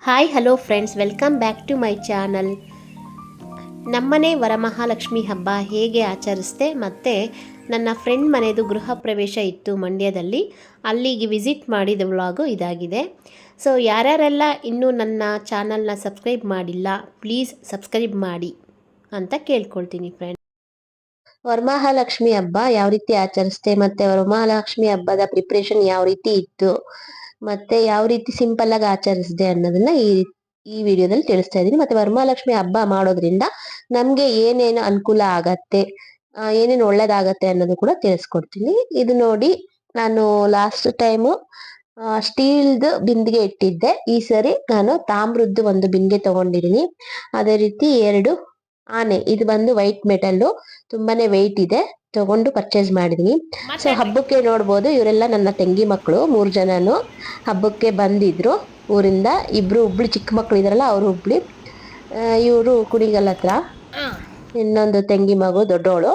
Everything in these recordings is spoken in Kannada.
Hi hello friends, welcome back to my channel. ನಮ್ಮನೆ ವರಮಹಾಲಕ್ಷ್ಮಿ ಹಬ್ಬ ಹೇಗೆ ಆಚರಿಸಿದೆ ಮತ್ತು ನನ್ನ ಫ್ರೆಂಡ್ ಮನೆಯದು ಗೃಹ ಪ್ರವೇಶ ಇತ್ತು ಮಂಡ್ಯದಲ್ಲಿ. ಅಲ್ಲಿಗೆ ವಿಸಿಟ್ ಮಾಡಿದ ವ್ಲಾಗು ಇದಾಗಿದೆ. ಸೊ ಯಾರ್ಯಾರೆಲ್ಲ ಇನ್ನೂ ನನ್ನ ಚಾನಲ್ನ ಸಬ್ಸ್ಕ್ರೈಬ್ ಮಾಡಿಲ್ಲ, ಪ್ಲೀಸ್ ಸಬ್ಸ್ಕ್ರೈಬ್ ಮಾಡಿ ಅಂತ ಕೇಳ್ಕೊಳ್ತೀನಿ ಫ್ರೆಂಡ್. ವರಮಹಾಲಕ್ಷ್ಮಿ ಹಬ್ಬ ಯಾವ ರೀತಿ ಆಚರಿಸ್ತೆ ಮತ್ತು ವರಮಹಾಲಕ್ಷ್ಮಿ ಹಬ್ಬದ ಪ್ರಿಪ್ರೇಷನ್ ಯಾವ ರೀತಿ ಇತ್ತು ಮತ್ತೆ ಯಾವ ರೀತಿ ಸಿಂಪಲ್ ಆಗಿ ಆಚರಿಸಿದೆ ಅನ್ನೋದನ್ನ ಈ ವಿಡಿಯೋದಲ್ಲಿ ತಿಳಿಸ್ತಾ ಇದ್ದೀನಿ. ಮತ್ತೆ ವರಮಹಾಲಕ್ಷ್ಮಿ ಹಬ್ಬ ಮಾಡೋದ್ರಿಂದ ನಮ್ಗೆ ಏನೇನು ಅನುಕೂಲ ಆಗತ್ತೆ, ಏನೇನು ಒಳ್ಳೇದಾಗತ್ತೆ ಅನ್ನೋದು ಕೂಡ ತಿಳಿಸ್ಕೊಡ್ತೀನಿ. ಇದು ನೋಡಿ, ನಾನು ಲಾಸ್ಟ್ ಟೈಮು ಸ್ಟೀಲ್ದು ಬಿಂದಿಗೆ ಇಟ್ಟಿದ್ದೆ. ಈ ಸರಿ ನಾನು ತಾಮ್ರದ್ದು ಒಂದು ಬಿಂದಿಗೆ ತಗೊಂಡಿದ್ದೀನಿ. ಅದೇ ರೀತಿ 2 ಆನೆ, ಇದು ಬಂದು ವೈಟ್ ಮೆಟಲ್, ತುಂಬಾನೇ ವೆಯ್ಟ್ ಇದೆ, ತಗೊಂಡು ಪರ್ಚೇಸ್ ಮಾಡಿದೀನಿ. ಸೊ ಹಬ್ಬಕ್ಕೆ ನೋಡ್ಬೋದು, ಇವರೆಲ್ಲ ನನ್ನ ತಂಗಿ ಮಕ್ಕಳು 3 ಜನನು ಹಬ್ಬಕ್ಕೆ ಬಂದಿದ್ರು ಊರಿಂದ. ಹುಬ್ಳಿ ಚಿಕ್ಕ ಮಕ್ಳು ಇದಾರಲ್ಲ, ಅವ್ರು ಹುಬ್ಳಿ, ಇವರು ಕುಣಿಗಲ್ ಹತ್ರ, ಇನ್ನೊಂದು ತಂಗಿ ಮಗು ದೊಡ್ಡೋಳು.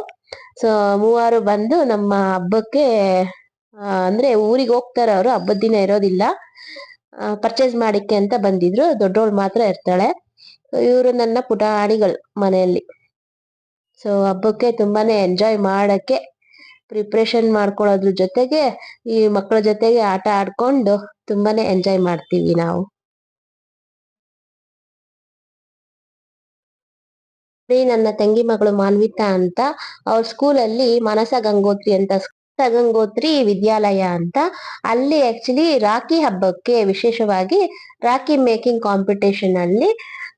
ಸೊ ಮೂವರು ಬಂದು ನಮ್ಮ ಹಬ್ಬಕ್ಕೆ ಅಂದ್ರೆ ಊರಿಗೆ ಹೋಗ್ತಾರೆ, ಅವರು ಹಬ್ಬದ ದಿನ ಇರೋದಿಲ್ಲ, ಪರ್ಚೇಸ್ ಮಾಡಿಕ್ಕೆ ಅಂತ ಬಂದಿದ್ರು. ದೊಡ್ಡೋಳು ಮಾತ್ರ ಇರ್ತಾಳೆ. ಇವರು ನನ್ನ ಪುಟಾಣಿಗಳು ಮನೆಯಲ್ಲಿ. ಸೊ ಹಬ್ಬಕ್ಕೆ ತುಂಬಾನೇ ಎಂಜಾಯ್ ಮಾಡಕ್ಕೆ ಪ್ರಿಪ್ರೇಷನ್ ಮಾಡ್ಕೊಳ್ಳೋದ್ರ ಜೊತೆಗೆ ಈ ಮಕ್ಕಳ ಜೊತೆಗೆ ಆಟ ಆಡ್ಕೊಂಡು ತುಂಬಾನೇ ಎಂಜಾಯ್ ಮಾಡ್ತೀವಿ ನಾವು. ನನ್ನ ತಂಗಿ ಮಗಳು ಮಾನ್ವಿತಾ ಅಂತ, ಅವ್ರ ಸ್ಕೂಲಲ್ಲಿ ಮಾನಸ ಗಂಗೋತ್ರಿ ವಿದ್ಯಾಲಯ ಅಂತ, ಅಲ್ಲಿ ಆಕ್ಚುಲಿ ರಾಖಿ ಹಬ್ಬಕ್ಕೆ ವಿಶೇಷವಾಗಿ ರಾಖಿ ಮೇಕಿಂಗ್ ಕಾಂಪಿಟೇಷನ್ ಅಲ್ಲಿ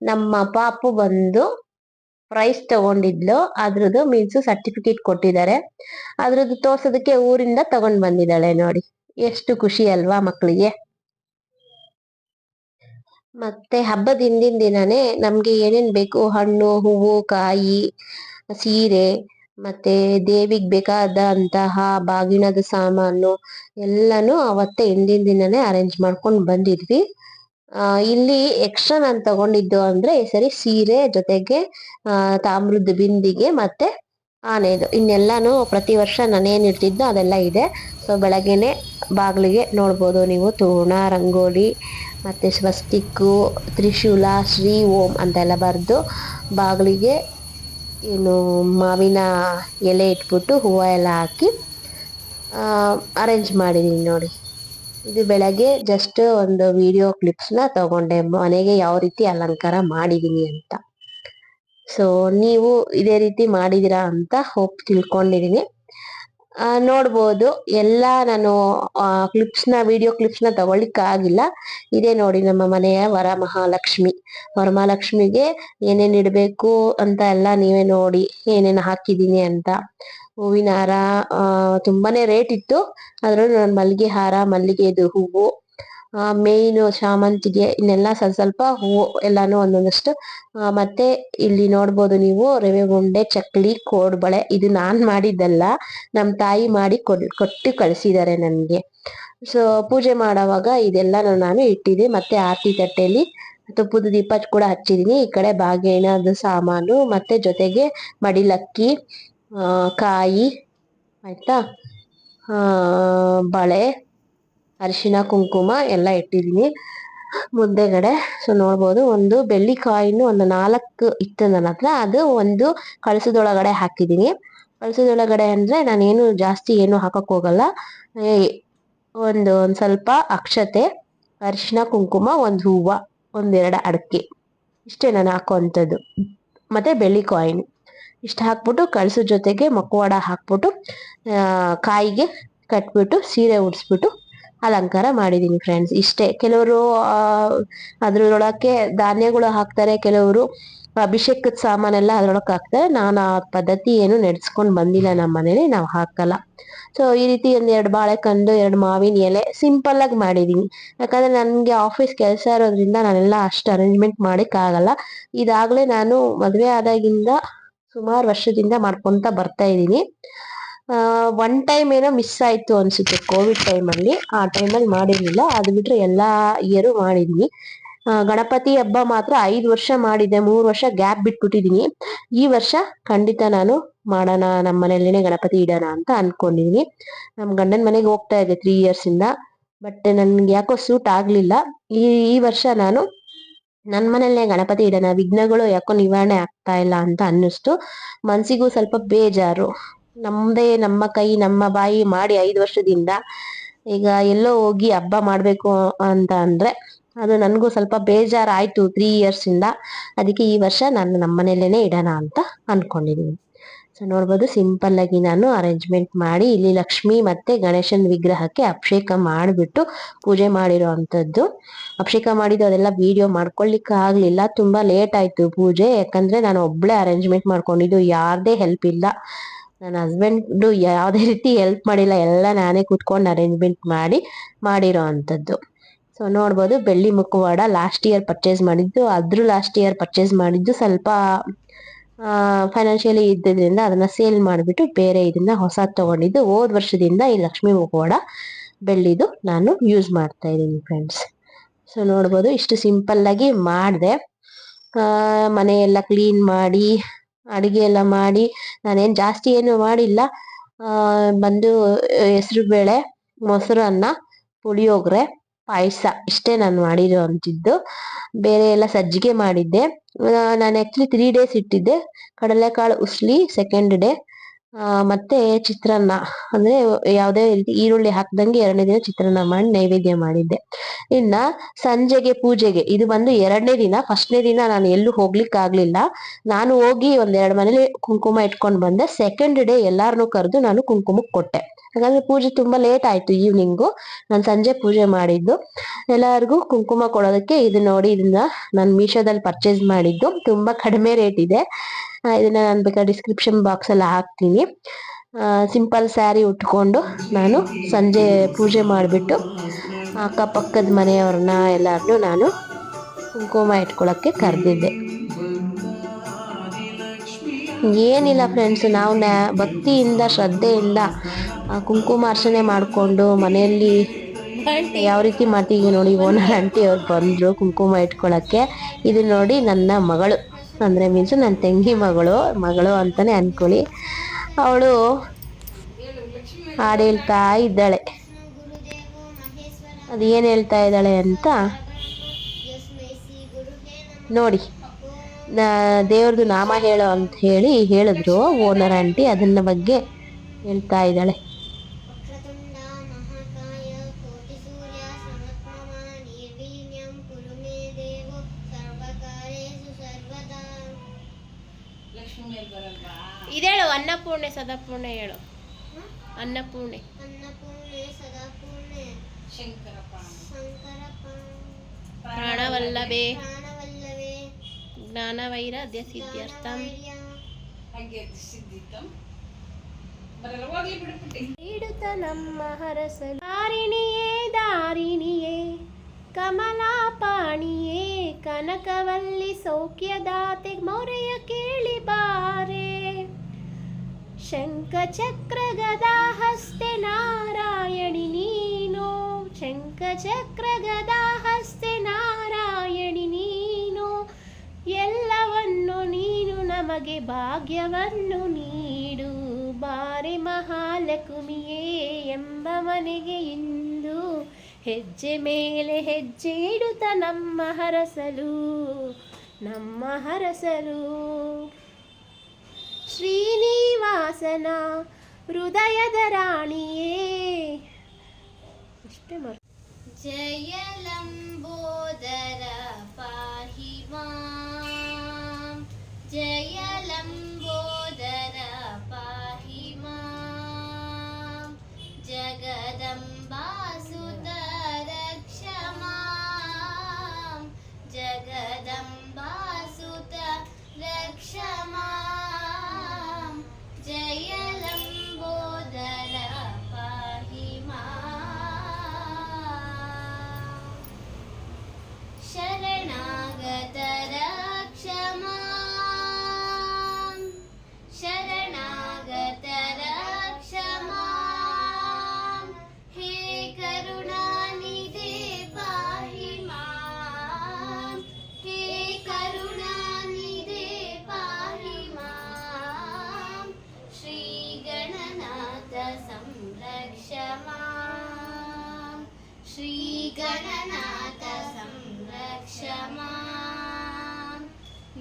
ನಮ್ಮ ಪಾಪು ಬಂದು ಪ್ರೈಸ್ ತಗೊಂಡಿದ್ಲು. ಅದ್ರದ್ದು ಮೀನ್ಸ್ ಸರ್ಟಿಫಿಕೇಟ್ ಕೊಟ್ಟಿದ್ದಾರೆ. ಅದ್ರದ್ದು ತೋರ್ಸೋದಕ್ಕೆ ಊರಿಂದ ತಗೊಂಡ್ ಬಂದಿದ್ದಾಳೆ ನೋಡಿ. ಎಷ್ಟು ಖುಷಿ ಅಲ್ವಾ ಮಕ್ಕಳಿಗೆ. ಮತ್ತೆ ಹಬ್ಬದ ಹಿಂದಿನ ದಿನನೇ ನಮ್ಗೆ ಏನೇನ್ ಬೇಕು, ಹಣ್ಣು, ಹೂವು, ಕಾಯಿ, ಸೀರೆ, ಮತ್ತೆ ದೇವಿಗ್ ಬೇಕಾದಂತಹ ಬಾಗಿಣದ ಸಾಮಾನು ಎಲ್ಲಾನು ಅವತ್ತೇ ಹಿಂದಿನ ದಿನನೇ ಅರೇಂಜ್ ಮಾಡ್ಕೊಂಡು ಬಂದಿದ್ವಿ. ಇಲ್ಲಿ ಎಕ್ಸ್ಟ್ರಾ ನಾನು ತಗೊಂಡಿದ್ದು ಅಂದ್ರೆ ಈ ಸರಿ ಸೀರೆ ಜೊತೆಗೆ ತಾಮ್ರದ ಬಿಂದಿಗೆ ಮತ್ತೆ ಆನೆದು. ಇನ್ನೆಲ್ಲಾನು ಪ್ರತಿ ವರ್ಷ ನಾನೇನ್ ಇಡ್ತಿದ್ದೋ ಅದೆಲ್ಲ ಇದೆ. ಸೊ ಬೆಳಗ್ಗೆನೆ ಬಾಗಿಲಿಗೆ ನೋಡ್ಬೋದು ನೀವು, ತೋರಣ, ರಂಗೋಲಿ, ಮತ್ತೆ ಸ್ವಸ್ತಿಕ್ಕು, ತ್ರಿಶೂಲ, ಶ್ರೀ ಓಂ ಅಂತೆಲ್ಲ ಬರೆದು ಬಾಗಿಲಿಗೆ ಏನು ಮಾವಿನ ಎಲೆ ಇಟ್ಬಿಟ್ಟು ಹೂವು ಎಲ್ಲ ಹಾಕಿ ಅರೇಂಜ್ ಮಾಡಿದೀನಿ ನೋಡಿ. ಇದು ಬೆಳಗ್ಗೆ ಜಸ್ಟ್ ಒಂದು ವಿಡಿಯೋ ಕ್ಲಿಪ್ಸ್ನ ತಗೊಂಡೆ, ಮನೆಗೆ ಯಾವ ರೀತಿ ಅಲಂಕಾರ ಮಾಡಿದೀನಿ ಅಂತ. ಸೊ ನೀವು ಇದೇ ರೀತಿ ಮಾಡಿದಿರಾ ಅಂತ ಹೋಪ್ ತಿಳ್ಕೊಂಡಿದೀನಿ. ನೋಡ್ಬೋದು ಎಲ್ಲ ನಾನು ವಿಡಿಯೋ ಕ್ಲಿಪ್ಸ್ನ ತಗೊಳ್ಳಿಕ್ ಆಗಿಲ್ಲ. ಇದೇ ನೋಡಿ ನಮ್ಮ ಮನೆಯ ವರಮಹಾಲಕ್ಷ್ಮಿಗೆ ಏನೇನ್ ಇಡಬೇಕು ಅಂತ ಎಲ್ಲ ನೀವೇ ನೋಡಿ, ಏನೇನು ಹಾಕಿದೀನಿ ಅಂತ. ಹೂವಿನ ಹಾರ ತುಂಬಾನೇ ರೇಟ್ ಇತ್ತು, ಅದ್ರಲ್ಲಿ ನಾನು ಮಲ್ಲಿಗೆ ಹಾರ, ಮಲ್ಲಿಗೆದು ಹೂವು, ಮೇಯ್ನು ಶಾಮಂತಿಗೆ, ಇನ್ನೆಲ್ಲ ಸ್ವಲ್ಪ ಹೂವು ಎಲ್ಲಾನು ಒಂದೊಂದಷ್ಟು. ಮತ್ತೆ ಇಲ್ಲಿ ನೋಡ್ಬೋದು ನೀವು, ರವೆ ಉಂಡೆ, ಚಕ್ಲಿ, ಕೋಡ್ಬಳೆ. ಇದು ನಾನ್ ಮಾಡಿದ್ದಲ್ಲ, ನಮ್ ತಾಯಿ ಮಾಡಿ ಕೊಟ್ಟು ಕಳಿಸಿದ್ದಾರೆ ನನ್ಗೆ. ಸೊ ಪೂಜೆ ಮಾಡೋವಾಗ ಇದೆಲ್ಲ ನಾನು ಇಟ್ಟಿದ್ದೆ. ಮತ್ತೆ ಆರತಿ ತಟ್ಟೆಯಲ್ಲಿ ತುಪ್ಪದ ದೀಪ ಕೂಡ ಹಚ್ಚಿದೀನಿ. ಈ ಕಡೆ ಬಾಗಿಣದ ಸಾಮಾನು, ಮತ್ತೆ ಜೊತೆಗೆ ಮಡಿಲಕ್ಕಿ, ಕಾಯಿ, ಆಯ್ತಾ, ಬಳೆ, ಅರಿಶಿನ, ಕುಂಕುಮ ಎಲ್ಲ ಇಟ್ಟಿದೀನಿ ಮುಂದೆಗಡೆ. ಸೊ ನೋಡ್ಬೋದು, ಒಂದು ಬೆಳ್ಳಿ ಕಾಯಿನು ಒಂದು 4 ಇತ್ತು ನನ್ನ ಹತ್ರ, ಅದು ಒಂದು ಕಳಸದೊಳಗಡೆ ಹಾಕಿದೀನಿ. ಕಳಸದೊಳಗಡೆ ಅಂದ್ರೆ ನಾನೇನು ಜಾಸ್ತಿ ಏನು ಹಾಕಕ್ ಹೋಗಲ್ಲ. ಒಂದ್ ಸ್ವಲ್ಪ ಅಕ್ಷತೆ, ಅರಿಶಿನ, ಕುಂಕುಮ, ಒಂದು ಹೂವ, 1-2 ಅಡಕೆ, ಇಷ್ಟೇ ನಾನು ಹಾಕುವಂಥದ್ದು. ಮತ್ತೆ ಬೆಳ್ಳಿ ಕಾಯಿನ್ ಇಷ್ಟ ಹಾಕ್ಬಿಟ್ಟು ಕಳಸದ ಜೊತೆಗೆ ಮಕ್ಕವಾಡ ಹಾಕ್ಬಿಟ್ಟು ಕಾಯಿಗೆ ಕಟ್ಬಿಟ್ಟು ಸೀರೆ ಉಡ್ಸ್ಬಿಟ್ಟು ಅಲಂಕಾರ ಮಾಡಿದೀನಿ ಫ್ರೆಂಡ್ಸ್. ಇಷ್ಟೇ. ಕೆಲವರು ಅದ್ರೊಳಕ್ಕೆ ಧಾನ್ಯಗಳು ಹಾಕ್ತಾರೆ, ಕೆಲವರು ಅಭಿಷೇಕದ ಸಾಮಾನೆಲ್ಲ ಅದ್ರೊಳಕ್ಕೆ ಹಾಕ್ತಾರೆ. ನಾನು ಆ ಪದ್ಧತಿ ಏನು ನಡೆಸ್ಕೊಂಡ್ ಬಂದಿಲ್ಲ, ನಮ್ಮ ಮನೇಲಿ ನಾವು ಹಾಕಲ್ಲ. ಸೊ ಈ ರೀತಿ 2 ಬಾಳೆಕಂದು, 2 ಮಾವಿನ ಎಲೆ ಸಿಂಪಲ್ ಆಗಿ ಮಾಡಿದೀನಿ. ಯಾಕಂದ್ರೆ ನನ್ಗೆ ಆಫೀಸ್ ಕೆಲಸ ಇರೋದ್ರಿಂದ ನಾನೆಲ್ಲ ಅಷ್ಟು ಅರೇಂಜ್ಮೆಂಟ್ ಮಾಡಕ್ ಆಗಲ್ಲ. ಇದಾಗ್ಲೇ ನಾನು ಮದ್ವೆ ಆದಾಗಿಂದ ಸುಮಾರು ವರ್ಷದಿಂದ ಮಾಡ್ಕೊಂತ ಬರ್ತಾ ಇದ್ದೀನಿ. ಒನ್ ಟೈಮ್ ಏನೋ ಮಿಸ್ ಆಯ್ತು ಅನ್ಸುತ್ತೆ, ಕೋವಿಡ್ ಟೈಮಲ್ಲಿ. ಆ ಟೈಮಲ್ಲಿ ಮಾಡಿರ್ಲಿಲ್ಲ, ಅದು ಬಿಟ್ರೆ ಎಲ್ಲಾ ಇಯರು ಮಾಡಿದೀನಿ. ಗಣಪತಿ ಹಬ್ಬ ಮಾತ್ರ 5 ವರ್ಷ ಮಾಡಿದ್ದೆ, 3 ವರ್ಷ ಗ್ಯಾಪ್ ಬಿಟ್ಬಿಟ್ಟಿದೀನಿ. ಈ ವರ್ಷ ಖಂಡಿತ ನಾನು ಮಾಡೋಣ, ನಮ್ಮ ಮನೆಯಲ್ಲಿನೇ ಗಣಪತಿ ಇಡೋಣ ಅಂತ ಅನ್ಕೊಂಡಿದೀನಿ. ನಮ್ ಗಂಡನ ಮನೆಗೆ ಹೋಗ್ತಾ ಇದ್ದೆ 3 ಇಯರ್ಸ್ ಇಂದ, ಬಟ್ ನನ್ಗೆ ಯಾಕೋ ಸೂಟ್ ಆಗ್ಲಿಲ್ಲ. ಈ ವರ್ಷ ನಾನು ನನ್ನ ಮನೇಲೆ ಗಣಪತಿ ಇಡೋಣ, ವಿಘ್ನಗಳು ಯಾಕೋ ನಿವಾರಣೆ ಆಗ್ತಾ ಇಲ್ಲ ಅಂತ ಅನ್ನಿಸ್ತು. ಮನ್ಸಿಗೂ ಸ್ವಲ್ಪ ಬೇಜಾರು. ನಮ್ದೇ ನಮ್ಮ ಕೈ ನಮ್ಮ ಬಾಯಿ ಮಾಡಿ 5 ವರ್ಷದಿಂದ ಈಗ ಎಲ್ಲೋ ಹೋಗಿ ಹಬ್ಬ ಮಾಡ್ಬೇಕು ಅಂತ ಅಂದ್ರೆ ಅದು ನನಗೂ ಸ್ವಲ್ಪ ಬೇಜಾರಾಯ್ತು 3 years ಇಂದ. ಅದಕ್ಕೆ ಈ ವರ್ಷ ನಾನು ನಮ್ಮನೇಲೇನೆ ಇಡೋಣ ಅಂತ ಅನ್ಕೊಂಡಿದೀನಿ. ಸೊ ನೋಡ್ಬೋದು, ಸಿಂಪಲ್ ಆಗಿ ನಾನು ಅರೇಂಜ್ಮೆಂಟ್ ಮಾಡಿ ಇಲ್ಲಿ ಲಕ್ಷ್ಮಿ ಮತ್ತೆ ಗಣೇಶನ್ ವಿಗ್ರಹಕ್ಕೆ ಅಭಿಷೇಕ ಮಾಡಿಬಿಟ್ಟು ಪೂಜೆ ಮಾಡಿರೋ ಅಂಥದ್ದು. ಅಭಿಷೇಕ ಮಾಡಿದ್ದು ಅದೆಲ್ಲ ವಿಡಿಯೋ ಮಾಡ್ಕೊಳ್ಳಿಕ್ಕೆ ಆಗ್ಲಿಲ್ಲ, ತುಂಬಾ ಲೇಟ್ ಆಯ್ತು ಪೂಜೆ. ಯಾಕಂದ್ರೆ ನಾನು ಒಬ್ಳೆ ಅರೇಂಜ್ಮೆಂಟ್ ಮಾಡ್ಕೊಂಡಿದ್ದು, ಯಾರ್ದೇ ಹೆಲ್ಪ್ ಇಲ್ಲ. ನನ್ನ ಹಸ್ಬೆಂಡು ಯಾವುದೇ ರೀತಿ ಹೆಲ್ಪ್ ಮಾಡಿಲ್ಲ, ಎಲ್ಲ ನಾನೇ ಕೂತ್ಕೊಂಡು ಅರೇಂಜ್ಮೆಂಟ್ ಮಾಡಿರೋ ಅಂಥದ್ದು. ಸೊ ನೋಡ್ಬೋದು, ಬೆಳ್ಳಿ ಮುಖವಾಡ ಲಾಸ್ಟ್ ಇಯರ್ ಪರ್ಚೇಸ್ ಮಾಡಿದ್ದು. ಲಾಸ್ಟ್ ಇಯರ್ ಪರ್ಚೇಸ್ ಮಾಡಿದ್ದು ಸ್ವಲ್ಪ ಫೈನಾನ್ಷಿಯಲಿ ಇದ್ದಿದ್ರಿಂದ ಅದನ್ನ ಸೇಲ್ ಮಾಡಿಬಿಟ್ಟು ಬೇರೆ ಇದನ್ನ ಹೊಸ ತಗೊಂಡಿದ್ದು. ಹೋದ ವರ್ಷದಿಂದ ಈ ಲಕ್ಷ್ಮೀ ಮುಖವಾಡ ಬೆಳ್ಳಿದು ನಾನು ಯೂಸ್ ಮಾಡ್ತಾ ಇದ್ದೀನಿ ಫ್ರೆಂಡ್ಸ್. ಸೊ ನೋಡ್ಬೋದು, ಇಷ್ಟು ಸಿಂಪಲ್ ಆಗಿ ಮಾಡಿದೆ. ಮನೆ ಎಲ್ಲ ಕ್ಲೀನ್ ಮಾಡಿ ಅಡಿಗೆ ಎಲ್ಲ ಮಾಡಿ ನಾನೇನು ಜಾಸ್ತಿ ಏನು ಮಾಡಿಲ್ಲ. ಬಂದು ಹೆಸರು ಬೇಳೆ, ಮೊಸರನ್ನ, ಪುಳಿಯೋಗರೆ, ಪಾಯಸ ಇಷ್ಟೇ ನಾನು ಮಾಡಿರೋ ಅಂತಿದ್ದು. ಬೇರೆ ಎಲ್ಲ ಸಜ್ಜಿಗೆ ಮಾಡಿದ್ದೆ. ನಾನು ಆ್ಯಕ್ಚುಲಿ 3 days ಇಟ್ಟಿದ್ದೆ. ಕಡಲೆಕಾಳು ಉಸ್ಲಿ ಸೆಕೆಂಡ್ ಡೇ, ಮತ್ತೆ ಚಿತ್ರಾನ್ನ ಅಂದ್ರೆ ಯಾವುದೇ ರೀತಿ ಈರುಳ್ಳಿ ಹಾಕ್ದಂಗೆ 2ನೇ ದಿನ ಚಿತ್ರಾನ್ನ ಮಾಡಿ ನೈವೇದ್ಯ ಮಾಡಿದ್ದೆ. ಇನ್ನ ಸಂಜೆಗೆ ಪೂಜೆಗೆ ಇದು ಬಂದು 2ನೇ ದಿನ. 1ನೇ ದಿನ ನಾನು ಎಲ್ಲೂ ಹೋಗ್ಲಿಕ್ಕೆ ಆಗ್ಲಿಲ್ಲ. ನಾನು ಹೋಗಿ 1-2 ಮನೇಲಿ ಕುಂಕುಮ ಇಟ್ಕೊಂಡು ಬಂದೆ. ಸೆಕೆಂಡ್ ಡೇ ಎಲ್ಲಾರನ್ನೂ ಕರೆದು ನಾನು ಕುಂಕುಮಕ್ಕೆ ಕೊಟ್ಟೆ. ಹಾಗಾದ್ರೆ ಪೂಜೆ ತುಂಬಾ ಲೇಟ್ ಆಯ್ತು. ಈವ್ನಿಂಗು ನಾನು ಸಂಜೆ ಪೂಜೆ ಮಾಡಿದ್ದು. ಎಲ್ಲರಿಗೂ ಕುಂಕುಮ ಕೊಡೋದಕ್ಕೆ ಇದು ನೋಡಿ, ಇದನ್ನ ನಾನು ಮೀಶೋದಲ್ಲಿ ಪರ್ಚೇಸ್ ಮಾಡಿದ್ದು. ತುಂಬಾ ಕಡಿಮೆ ರೇಟ್ ಇದೆ. ಇದನ್ನ ನಾನು ಬೇಕಾದ್ರೆ ಡಿಸ್ಕ್ರಿಪ್ಷನ್ ಬಾಕ್ಸ್ ಅಲ್ಲಿ ಹಾಕ್ತೀನಿ. ಸಿಂಪಲ್ ಸ್ಯಾರಿ ಉಟ್ಕೊಂಡು ನಾನು ಸಂಜೆ ಪೂಜೆ ಮಾಡಿಬಿಟ್ಟು ಅಕ್ಕಪಕ್ಕದ ಮನೆಯವ್ರನ್ನ ಎಲ್ಲಾರನ್ನೂ ನಾನು ಕುಂಕುಮ ಇಟ್ಕೊಳಕ್ಕೆ ಕರೆದಿದ್ದೆ. ಏನಿಲ್ಲ ಫ್ರೆಂಡ್ಸ್, ನಾವು ಭಕ್ತಿಯಿಂದ ಶ್ರದ್ಧೆಯಿಂದ ಕುಂಕುಮ ಅರ್ಚನೆ ಮಾಡಿಕೊಂಡು ಮನೆಯಲ್ಲಿ ಯಾವ ರೀತಿ ಮಾಡ್ತೀವಿ ನೋಡಿ. ಓನರ್ ಆಂಟಿ ಅವ್ರು ಬಂದರು ಕುಂಕುಮ ಇಟ್ಕೊಳಕ್ಕೆ. ಇದು ನೋಡಿ ನನ್ನ ಮಗಳು, ಅಂದರೆ ಮೀನ್ಸ್ ನನ್ನ ತಂಗಿ ಮಗಳು ಅಂತಾನೆ ಅನ್ಕೊಳ್ಳಿ. ಅವಳು ಹಾಡು ಹೇಳ್ತಾ ಇದ್ದಾಳೆ. ಅದು ಏನು ಹೇಳ್ತಾ ಇದ್ದಾಳೆ ಅಂತ ನೋಡಿ. ದೇವ್ರದ್ದು ನಾಮ ಹೇಳೋ ಅಂತ ಹೇಳಿದ್ರು ಓನರ್ ಆಂಟಿ. ಅದನ್ನ ಬಗ್ಗೆ ಹೇಳ್ತಾ ಇದ್ದಾಳೆ. ಇದೇಳು ಅನ್ನಪೂರ್ಣೆ ಸದಾಪೂರ್ಣೆ ಹೇಳು. ಅನ್ನಪೂರ್ಣೆ ಪ್ರಾಣವಲ್ಲಭೆ ಜ್ಞಾನವೈರಾಗ್ಯ ಸಿದ್ಧ್ಯರ್ಥಂ ನೀಡುತ್ತ ನಮ್ಮ ಹರಸಲು ದಾರಿಣಿಯೇ ಕಮಲಾಪಾಣಿಯೇ ಕನಕವಲ್ಲಿ ಸೌಖ್ಯದಾತೆ ಮೊರೆಯ ಕೇಳಿ ಬಾರೆ. ಶಂಖ ಚಕ್ರ ಗದಾ ಹಸ್ತೆ ನಾರಾಯಣಿ ನೀನು, ಶಂಖ ಚಕ್ರ ಗದಾ ಹಸ್ತೆ ನಾರಾಯಣಿ ನೀನು, ಎಲ್ಲವನ್ನು ನೀನು ನಮಗೆ ಭಾಗ್ಯವನ್ನು ನೀಡು. ಬಾರೆ ಮಹಾಲಕ್ಷ್ಮಿಯೇ ಎಂಬ ಮನೆಗೆ ಇಂದು ಹೆಜ್ಜೆ ಮೇಲೆ ಹೆಜ್ಜೆ ಇಡುತ್ತ ನಮ್ಮ ಹರಸಲು ಶ್ರೀನಿವಾಸನ ಹೃದಯದ ರಾಣಿಯೇ. ಅಷ್ಟೇ ಜಯ ಲಂಬೋದರ ಪಾಹಿ ಮಾಂ, ಜಯ ಲಂಬೋದರ ಪಾಹಿ ಮಾಂ, ಜಗದಂಬಾ ಸುತ ರಕ್ಷ ಮಾಂ, ಜಗದಂಬಾ ಸುತ ರಕ್ಷ ಮಾಂ, ಜಯ ಲಂಬೋದರ ಪಾಹಿ ಮಾಂ.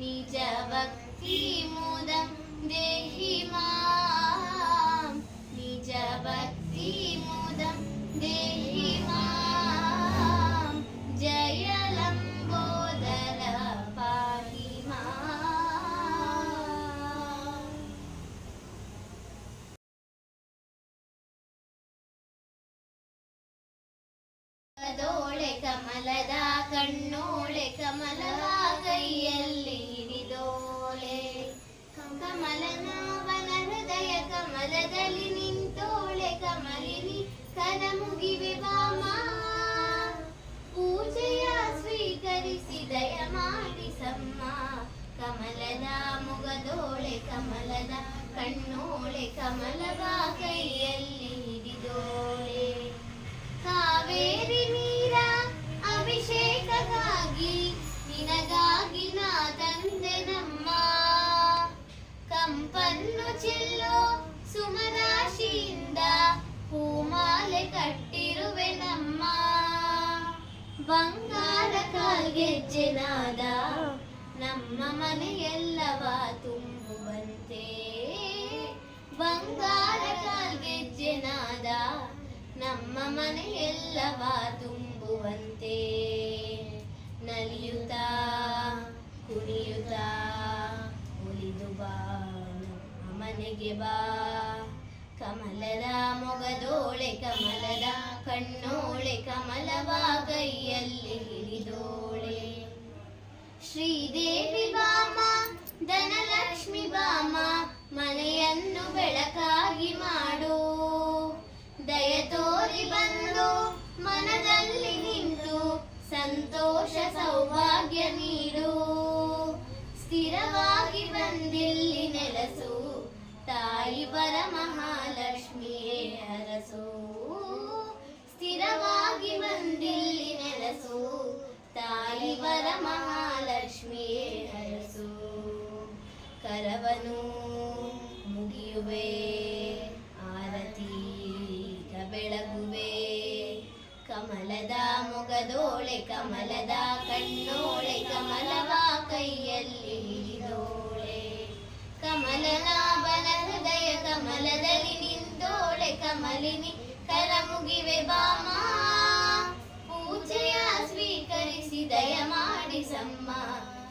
ನಿಜ ಭಕ್ತಿ ಮುದಂ ದೇಹಿ ಮಾಂ ನಿಜ ಭಕ್ತಿ ಮುದಂ ದೇಹಿ ಮಾಂ ಜಯ ಲಂಬೋದರ ಪಾಹಿ ಮಾಂ. ಕದೋಳೆ ಕಮಲದ ಕಣ್ಣೋಳೆ ಕಮಲವ ಕೈಯಲ್ಲಿ ಹಿಡಿದೋಳೆ ಕಮಲನಾವನ ಹೃದಯ ಕಮಲದಲ್ಲಿ ನಿಂತೋಳೆ ಕಮಲಿನಿ ಕರ ಮುಗಿವೆ ಬಾಮ ಪೂಜೆಯ ಸ್ವೀಕರಿಸಿ ದಯ ಮಾಡಿಸಮ್ಮ ಕಮಲದ ಮುಗದೋಳೆ ಕಮಲದ ಕಣ್ಣೋಳೆ ಕಮಲವ ಕೈಯಲ್ಲಿ ಹಿಡಿದೋಳೆ ಕಾವೇರಿ ನೀರ ಅಭಿಷೇಕಕ್ಕಾಗಿ ನಿನಗಾಗಿ ನಾ ತಂದೆ ನಮ್ಮ ಕಂಪನ್ನು ಚೆಲ್ಲೋ ಸುಮರಾಶಿಯಿಂದ ಹೂಮಾಲೆ ಕಟ್ಟಿರುವೆ ನಮ್ಮ ಬಂಗಾರ ಕಾಲ್ಗೆಜ್ಜೆನಾದ ನಮ್ಮ ಮನೆಯೆಲ್ಲವ ತುಂಬುವಂತೆ ಬಂಗಾರ ಕಾಲ್ಗೆಜ್ಜೆನಾದ ನಮ್ಮ ಮನೆಯೆಲ್ಲವ ತುಂಬುವಂತೆ ನಲಿಯುತ್ತಾ ಕುಣಿಯುತ್ತಾ ಉಳಿದು ಬಾ ನಮ್ಮ ಮನೆಗೆ ಬಾ ಕಮಲದ ಮೊಗದೋಳೆ ಕಮಲದ ಕಣ್ಣೋಳೆ ಕಮಲವ ಕೈಯಲ್ಲಿ ಹಿಡಿದೋಳೆ ಶ್ರೀದೇವಿ ಬಾಮ ಧನಲಕ್ಷ್ಮಿ ಬಾಮ ಮನೆಯನ್ನು ಬೆಳಕಾಗಿ ಮಾಡು ದಯ ತೋರಿ ಬಂದು ಮನದಲ್ಲಿ ನಿಂತು ಸಂತೋಷ ಸೌಭಾಗ್ಯ ನೀಡು ಸ್ಥಿರವಾಗಿ ಬಂದಿಲ್ಲಿ ನೆಲೆಸು ತಾಯಿ ವರಮಹಾಲಕ್ಷ್ಮಿಯೇ ಹರಸು ಸ್ಥಿರವಾಗಿ ಬಂದಿಲ್ಲಿ ನೆಲೆಸು ತಾಯಿ ವರಮಹಾಲಕ್ಷ್ಮಿಯೇ ಹರಸು ಕರವನು ಮುಗಿಯುವೆ ಆರತಿ ಬೆಳಗುವೆ ಕಮಲದ ಮೊಗದೋಳೆ ಕಮಲದ ಕಣ್ಣೋಳೆ ಕಮಲವ ಕೈಯಲ್ಲಿ ಹಿಡಿದೋಳೆ ಕಮಲನಾಭನ ಹೃದಯ ಕಮಲದಲ್ಲಿ ನಿಂತೋಳೆ ಕಮಲಿನಿ ಕರ ಮುಗಿವೆ ಬಾಮ ಪೂಜೆಯ ಸ್ವೀಕರಿಸಿ ದಯ ಮಾಡಿಸಮ್ಮ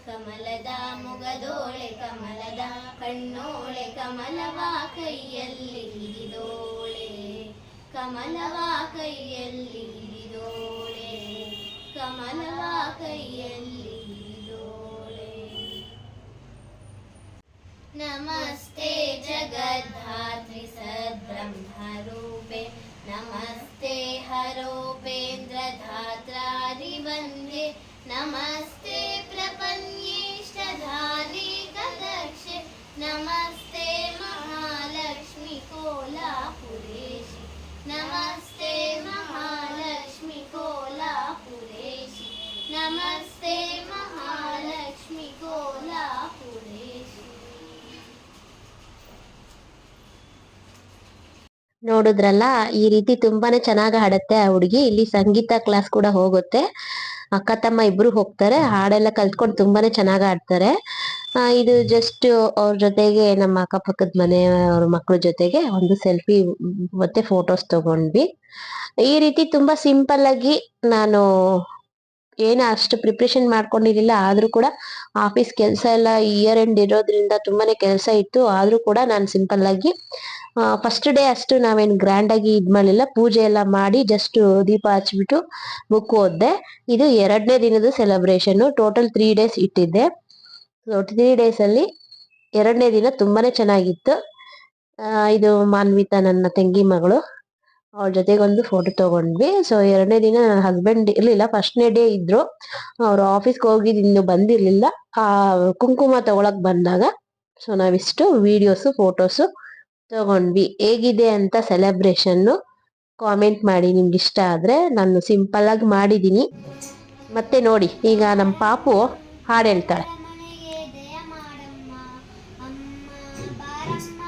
ಕಮಲದ ಮೊಗದೋಳೆ ಕಮಲದ ಕಣ್ಣೋಳೆ ಕಮಲವ ಕೈಯಲ್ಲಿ ಹಿಡಿದೋಳೆ ಕಮಲವ ಕೈಯಲ್ಲಿ ಹಿಡಿದೋಳೆ ಕಮಲವ ಕೈಯಲ್ಲಿ ಹಿಡಿದೋಳೆ ನಮಸ್ತೆ ಜಗದ್ಧಾತ್ರಿ ಸದ್ಬ್ರಹ್ಮರೂಪೆ ನಮಸ್ತೆ ಹರೋಪೇಂದ್ರ ಧಾತ್ರಾದಿ ವಂದೇ ನಮಸ್ತೆ ಪ್ರಪನ್ಯೇಷ್ಟಧಾನೇಕ ದಕ್ಷೆ ನಮಸ್ತೆ ಮಹಾಲಕ್ಷ್ಮಿ ಕೋಲಾಪುರೇಶಿ ನಮಸ್ತೆ ಮಹಾಲಕ್ಷ್ಮಿ ಕೋಲಾಪುರೇಶಿ ನಮಸ್ತೆ ಮಹಾಲಕ್ಷ್ಮಿ ಕೋಲಾಪುರೇಶಿ. ನೋಡಿದ್ರಲ್ಲ, ಈ ರೀತಿ ತುಂಬಾನೇ ಚೆನ್ನಾಗಿ ಹಾಡುತ್ತೆ ಆ ಹುಡುಗಿ. ಇಲ್ಲಿ ಸಂಗೀತ ಕ್ಲಾಸ್ ಕೂಡ ಹೋಗುತ್ತೆ. ಅಕ್ಕ ತಮ್ಮ ಇಬ್ರು ಹೋಗ್ತಾರೆ, ಹಾಡೆಲ್ಲ ಕಲ್ತ್ಕೊಂಡು ತುಂಬಾನೇ ಚೆನ್ನಾಗಿ ಆಡ್ತಾರೆ. ಇದು ಜಸ್ಟ್ ಅವ್ರ ಜೊತೆಗೆ ನಮ್ಮ ಅಕ್ಕಪಕ್ಕದ ಮನೆಯವ್ರ ಮಕ್ಳ ಜೊತೆಗೆ ಒಂದು ಸೆಲ್ಫಿ ಮತ್ತೆ ಫೋಟೋಸ್ ತಗೊಂಡ್ವಿ. ಈ ರೀತಿ ತುಂಬಾ ಸಿಂಪಲ್ ಆಗಿ ನಾನು ಏನು ಅಷ್ಟು ಪ್ರಿಪ್ರೇಷನ್ ಮಾಡ್ಕೊಂಡಿರ್ಲಿಲ್ಲ. ಆದ್ರೂ ಕೂಡ ಆಫೀಸ್ ಕೆಲಸ ಎಲ್ಲ ಇಯರ್ ಎಂಡ್ ಇರೋದ್ರಿಂದ ತುಂಬಾನೇ ಕೆಲಸ ಇತ್ತು. ಆದ್ರೂ ಕೂಡ ನಾನು ಸಿಂಪಲ್ ಆಗಿ ಫಸ್ಟ್ ಡೇ ಅಷ್ಟು ನಾವೇನು ಗ್ರ್ಯಾಂಡ್ ಆಗಿ ಇದ್ ಮಾಡಲಿಲ್ಲ. ಪೂಜೆ ಎಲ್ಲ ಮಾಡಿ ಜಸ್ಟ್ ದೀಪ ಹಚ್ಬಿಟ್ಟು ಬುಕ್ ಓದ್ದೆ. ಇದು 2ನೇ ದಿನದ ಸೆಲೆಬ್ರೇಷನ್. ಟೋಟಲ್ 3 days ಇಟ್ಟಿದ್ದೆ. 3 days ಅಲ್ಲಿ 2ನೇ ದಿನ ತುಂಬಾನೇ ಚೆನ್ನಾಗಿತ್ತು. ಇದು ಮಾನ್ವಿತಾ, ನನ್ನ ತಂಗಿ ಮಗಳು, ಅವ್ರ ಜೊತೆಗೆ ಒಂದು ಫೋಟೋ ತಗೊಂಡ್ವಿ. ಸೊ 2ನೇ ದಿನ ನನ್ನ ಹಸ್ಬೆಂಡ್ ಇರ್ಲಿಲ್ಲ, ಫಸ್ಟ್ನೇ ಡೇ ಇದ್ರು. ಅವ್ರು ಆಫೀಸ್ಗೆ ಹೋಗಿದ್ ಇನ್ನು ಬಂದಿರ್ಲಿಲ್ಲ. ಆ ಕುಂಕುಮ ತಗೊಳಕ್ ಬಂದಾಗ ಸೊ ನಾವಿಷ್ಟು ವಿಡಿಯೋಸ್ ಫೋಟೋಸ್ ತಗೊಂಡ್ವಿ. ಹೇಗಿದೆ ಅಂತ ಸೆಲೆಬ್ರೇಷನ್ ಕಾಮೆಂಟ್ ಮಾಡಿ ನಿಮ್ಗೆ ಇಷ್ಟ ಆದ್ರೆ. ನಾನು ಸಿಂಪಲ್ ಆಗಿ ಮಾಡಿದೀನಿ. ಮತ್ತೆ ನೋಡಿ, ಈಗ ನಮ್ಮ ಪಾಪು ಹಾಡು ಹೇಳ್ತಾಳೆ. ದಯ ಮಾಡಮ್ಮ ಅಮ್ಮ ಬಾರಮ್ಮ